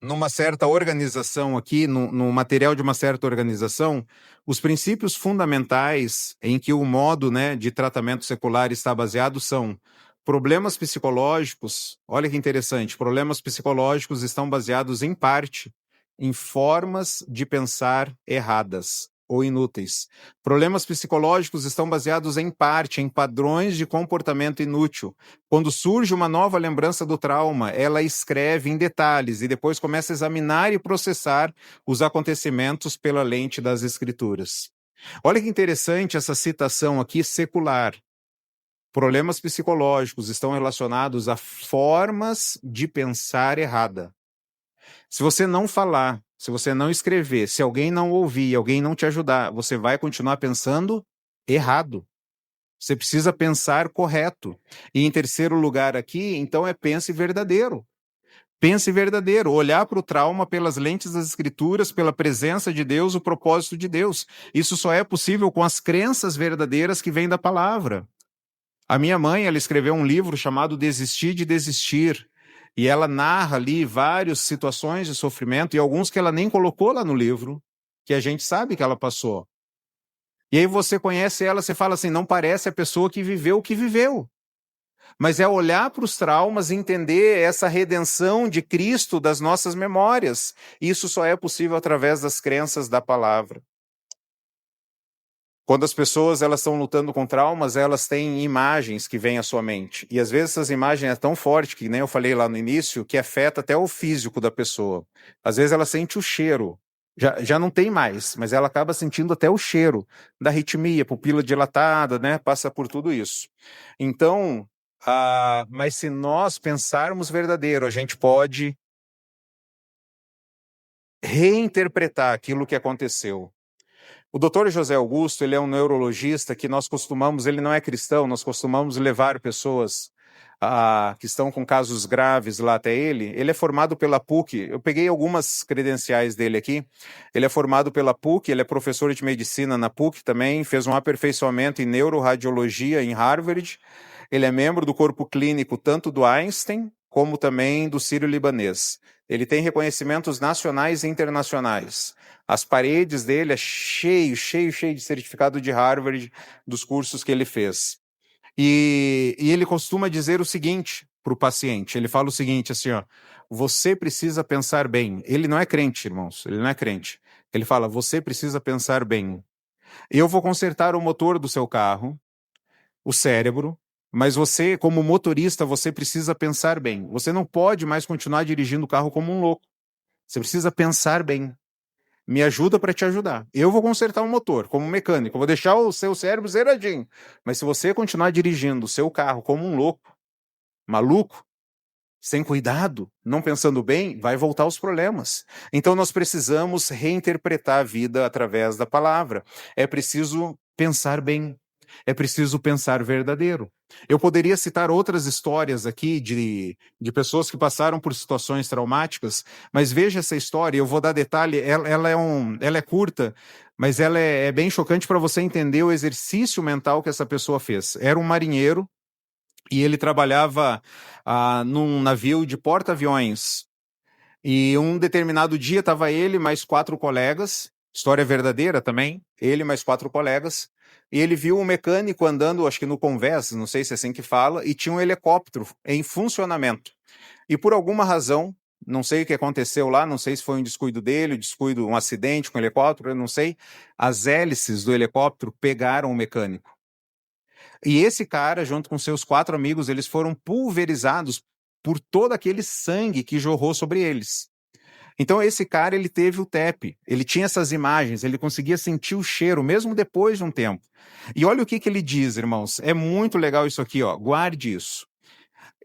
numa certa organização aqui, no material de uma certa organização, os princípios fundamentais em que o modo, né, de tratamento secular está baseado são problemas psicológicos. Olha que interessante, problemas psicológicos estão baseados em parte em formas de pensar erradas ou inúteis. Problemas psicológicos estão baseados em parte em padrões de comportamento inútil. Quando surge uma nova lembrança do trauma, ela escreve em detalhes e depois começa a examinar e processar os acontecimentos pela lente das escrituras. Olha que interessante essa citação aqui secular. Problemas psicológicos estão relacionados a formas de pensar errada. Se você não falar, se você não escrever, se alguém não ouvir, alguém não te ajudar, você vai continuar pensando errado. Você precisa pensar correto. E em terceiro lugar aqui, então, é pense verdadeiro. Pense verdadeiro, olhar para o trauma pelas lentes das escrituras, pela presença de Deus, o propósito de Deus. Isso só é possível com as crenças verdadeiras que vêm da palavra. A minha mãe, ela escreveu um livro chamado Desistir de Desistir. E ela narra ali várias situações de sofrimento e alguns que ela nem colocou lá no livro, que a gente sabe que ela passou. E aí você conhece ela, você fala assim, não parece a pessoa que viveu o que viveu. Mas é olhar para os traumas e entender essa redenção de Cristo das nossas memórias. Isso só é possível através das crenças da palavra. Quando as pessoas elas estão lutando com traumas, elas têm imagens que vêm à sua mente. E às vezes essas imagens é tão forte, que nem eu falei lá no início, que afeta até o físico da pessoa. Às vezes ela sente o cheiro. Já não tem mais, mas ela acaba sentindo até o cheiro da arritmia, pupila dilatada, né? Passa por tudo isso. Então, mas se nós pensarmos verdadeiro, a gente pode reinterpretar aquilo que aconteceu. O Dr. José Augusto, ele é um neurologista que ele não é cristão, nós costumamos levar pessoas que estão com casos graves lá até ele. Ele é formado pela PUC, eu peguei algumas credenciais dele aqui. Ele é formado pela PUC, ele é professor de medicina na PUC também, fez um aperfeiçoamento em neuroradiologia em Harvard. Ele é membro do corpo clínico tanto do Einstein como também do Sírio-Libanês. Ele tem reconhecimentos nacionais e internacionais. As paredes dele é cheio de certificado de Harvard dos cursos que ele fez. E ele costuma dizer o seguinte para o paciente, ele fala o seguinte, assim, ó, você precisa pensar bem. Ele não é crente, irmãos, ele não é crente. Ele fala, você precisa pensar bem. Eu vou consertar o motor do seu carro, o cérebro, mas você, como motorista, você precisa pensar bem. Você não pode mais continuar dirigindo o carro como um louco. Você precisa pensar bem. Me ajuda para te ajudar. Eu vou consertar o motor como mecânico, eu vou deixar o seu cérebro zeradinho. Mas se você continuar dirigindo o seu carro como um louco, maluco, sem cuidado, não pensando bem, vai voltar os problemas. Então nós precisamos reinterpretar a vida através da palavra. É preciso pensar bem. É preciso pensar verdadeiro. Eu poderia citar outras histórias aqui de pessoas que passaram por situações traumáticas, mas veja essa história, eu vou dar detalhe, ela é curta, mas ela é bem chocante para você entender o exercício mental que essa pessoa fez. Era um marinheiro e ele trabalhava num navio de porta-aviões. E um determinado dia estava ele mais 4 colegas, história verdadeira também, ele mais 4 colegas, e ele viu um mecânico andando, acho que no convés, não sei se é assim que fala, e tinha um helicóptero em funcionamento. E por alguma razão, não sei o que aconteceu lá, não sei se foi um descuido dele, um acidente com o helicóptero, eu não sei, as hélices do helicóptero pegaram o mecânico. E esse cara, junto com seus 4 amigos, eles foram pulverizados por todo aquele sangue que jorrou sobre eles. Então esse cara, ele teve o TEP, ele tinha essas imagens, ele conseguia sentir o cheiro, mesmo depois de um tempo. E olha o que ele diz, irmãos, é muito legal isso aqui, ó. Guarde isso.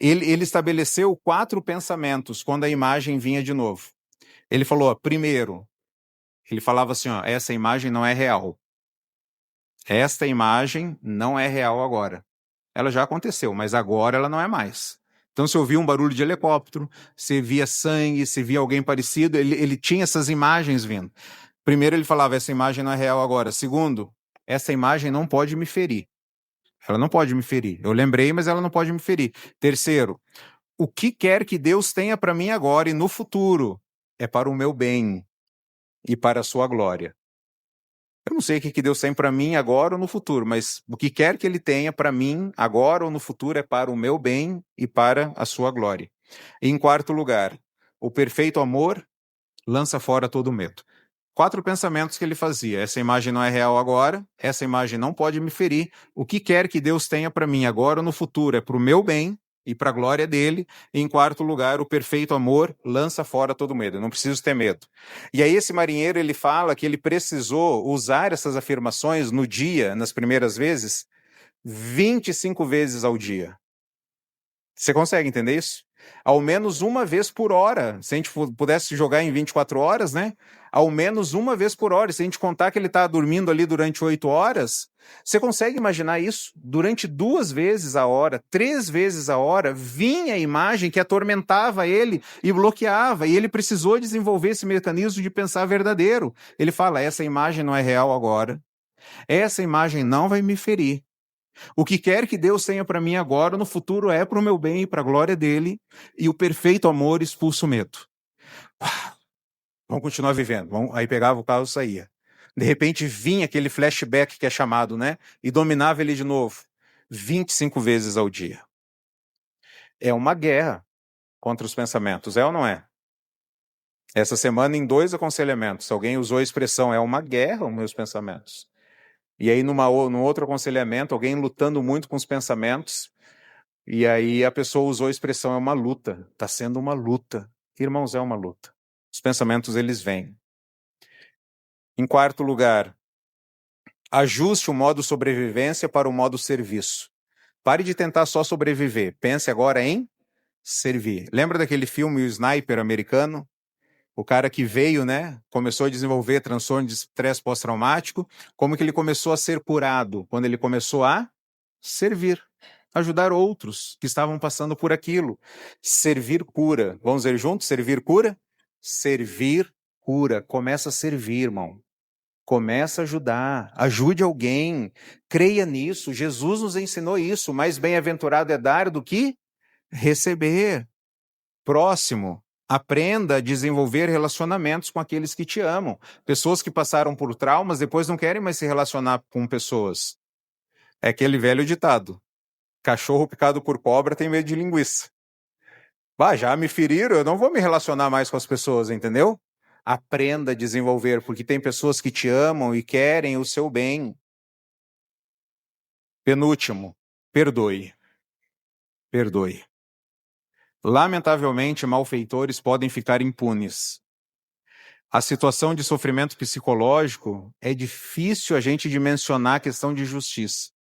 Ele estabeleceu 4 pensamentos quando a imagem vinha de novo. Ele falou, ó, primeiro, ele falava assim, ó, essa imagem não é real. Esta imagem não é real agora. Ela já aconteceu, mas agora ela não é mais. Então, se ouvia um barulho de helicóptero, se via sangue, se via alguém parecido, ele tinha essas imagens vindo. Primeiro, ele falava: essa imagem não é real agora. Segundo, essa imagem não pode me ferir. Ela não pode me ferir. Eu lembrei, mas ela não pode me ferir. Terceiro, o que quer que Deus tenha para mim agora e no futuro é para o meu bem e para a sua glória. Eu não sei o que Deus tem para mim agora ou no futuro, mas o que quer que Ele tenha para mim agora ou no futuro é para o meu bem e para a sua glória. E em quarto lugar, o perfeito amor lança fora todo medo. 4 pensamentos que ele fazia. Essa imagem não é real agora, essa imagem não pode me ferir. O que quer que Deus tenha para mim agora ou no futuro é para o meu bem e para a glória dele. E em quarto lugar, o perfeito amor lança fora todo medo. Eu não preciso ter medo. E aí esse marinheiro, ele fala que ele precisou usar essas afirmações no dia, nas primeiras vezes, 25 vezes ao dia. Você consegue entender isso? Ao menos uma vez por hora. Se a gente pudesse jogar em 24 horas, né? Ao menos uma vez por hora. Se a gente contar que ele está dormindo ali durante 8 horas, você consegue imaginar isso? Durante 2 vezes a hora, 3 vezes a hora, vinha a imagem que atormentava ele e bloqueava. E ele precisou desenvolver esse mecanismo de pensar verdadeiro. Ele fala: essa imagem não é real agora. Essa imagem não vai me ferir. O que quer que Deus tenha para mim agora, no futuro, é para o meu bem e para a glória dele, e o perfeito amor expulsa o medo. Vamos continuar vivendo. Aí pegava o carro e saía. De repente vinha aquele flashback que é chamado, né? E dominava ele de novo. 25 vezes ao dia. É uma guerra contra os pensamentos, é ou não é? Essa semana, em 2 aconselhamentos, alguém usou a expressão: é uma guerra os meus pensamentos. E aí, num outro aconselhamento, alguém lutando muito com os pensamentos. E aí a pessoa usou a expressão: é uma luta, está sendo uma luta. Irmãos, é uma luta. Os pensamentos, eles vêm. Em quarto lugar, ajuste o modo sobrevivência para o modo serviço. Pare de tentar só sobreviver. Pense agora em servir. Lembra daquele filme O Sniper americano? O cara que veio, né? Começou a desenvolver transtorno de estresse pós-traumático. Como que ele começou a ser curado? Quando ele começou a servir. Ajudar outros que estavam passando por aquilo. Servir cura. Vamos ver juntos? Servir cura? Servir cura. Começa a servir, irmão. Começa a ajudar. Ajude alguém. Creia nisso. Jesus nos ensinou isso. Mais bem-aventurado é dar do que receber. Próximo. Aprenda a desenvolver relacionamentos com aqueles que te amam. Pessoas que passaram por traumas depois não querem mais se relacionar com pessoas. É aquele velho ditado: cachorro picado por cobra tem medo de linguiça. Já me feriram, eu não vou me relacionar mais com as pessoas, entendeu? Aprenda a desenvolver, porque tem pessoas que te amam e querem o seu bem. Penúltimo, perdoe. Perdoe. Lamentavelmente, malfeitores podem ficar impunes. A situação de sofrimento psicológico é difícil a gente dimensionar a questão de justiça.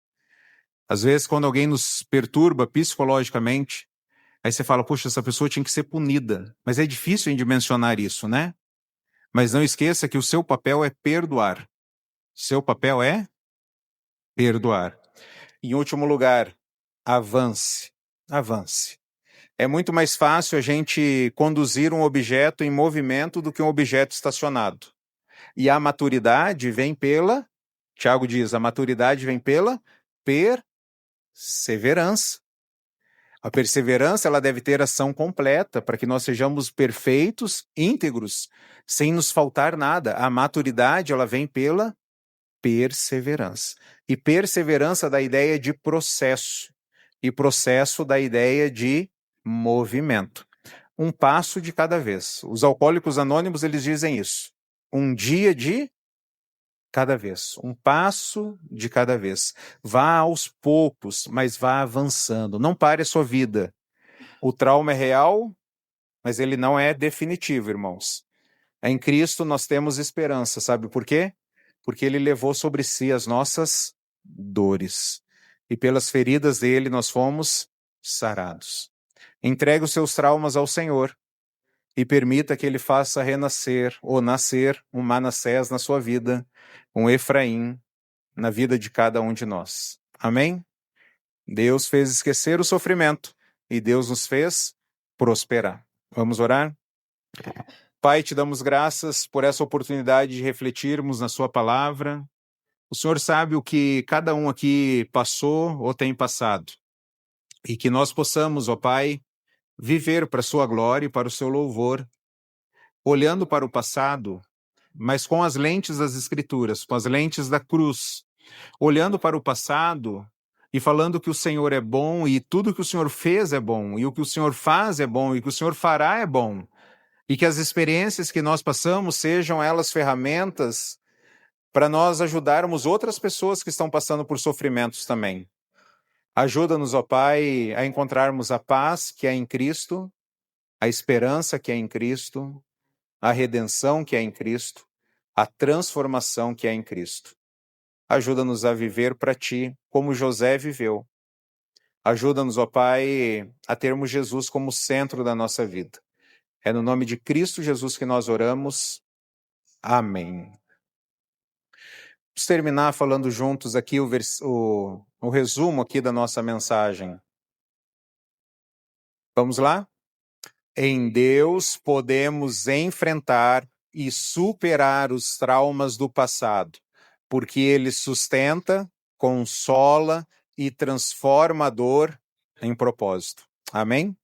Às vezes, quando alguém nos perturba psicologicamente, aí você fala, poxa, essa pessoa tinha que ser punida. Mas é difícil em dimensionar isso, né? Mas não esqueça que o seu papel é perdoar. Seu papel é perdoar. Em último lugar, avance. Avance. É muito mais fácil a gente conduzir um objeto em movimento do que um objeto estacionado. E a maturidade vem pela, Tiago diz, a maturidade vem pela perseverança. A perseverança, ela deve ter ação completa para que nós sejamos perfeitos, íntegros, sem nos faltar nada. A maturidade, ela vem pela perseverança. E perseverança dá ideia de processo. E processo dá ideia de movimento. Um passo de cada vez. Os alcoólicos anônimos, eles dizem isso. Um dia de cada vez. Um passo de cada vez. Vá aos poucos, mas vá avançando. Não pare a sua vida. O trauma é real, mas ele não é definitivo, irmãos. Em Cristo nós temos esperança. Sabe por quê? Porque ele levou sobre si as nossas dores. E pelas feridas dele nós fomos sarados. Entregue os seus traumas ao Senhor e permita que ele faça renascer ou nascer um Manassés na sua vida, um Efraim na vida de cada um de nós. Amém? Deus fez esquecer o sofrimento e Deus nos fez prosperar. Vamos orar? Pai, te damos graças por essa oportunidade de refletirmos na sua palavra. O Senhor sabe o que cada um aqui passou ou tem passado. E que nós possamos, ó Pai, viver para a sua glória e para o seu louvor, olhando para o passado, mas com as lentes das Escrituras, com as lentes da cruz, olhando para o passado e falando que o Senhor é bom e tudo que o Senhor fez é bom, e o que o Senhor faz é bom, e o que o Senhor fará é bom, e que as experiências que nós passamos sejam elas ferramentas para nós ajudarmos outras pessoas que estão passando por sofrimentos também. Ajuda-nos, ó Pai, a encontrarmos a paz que é em Cristo, a esperança que é em Cristo, a redenção que é em Cristo, a transformação que é em Cristo. Ajuda-nos a viver para Ti, como José viveu. Ajuda-nos, ó Pai, a termos Jesus como centro da nossa vida. É no nome de Cristo Jesus que nós oramos. Amém. Vamos terminar falando juntos aqui o resumo aqui da nossa mensagem. Vamos lá? Em Deus podemos enfrentar e superar os traumas do passado, porque Ele sustenta, consola e transforma a dor em propósito. Amém?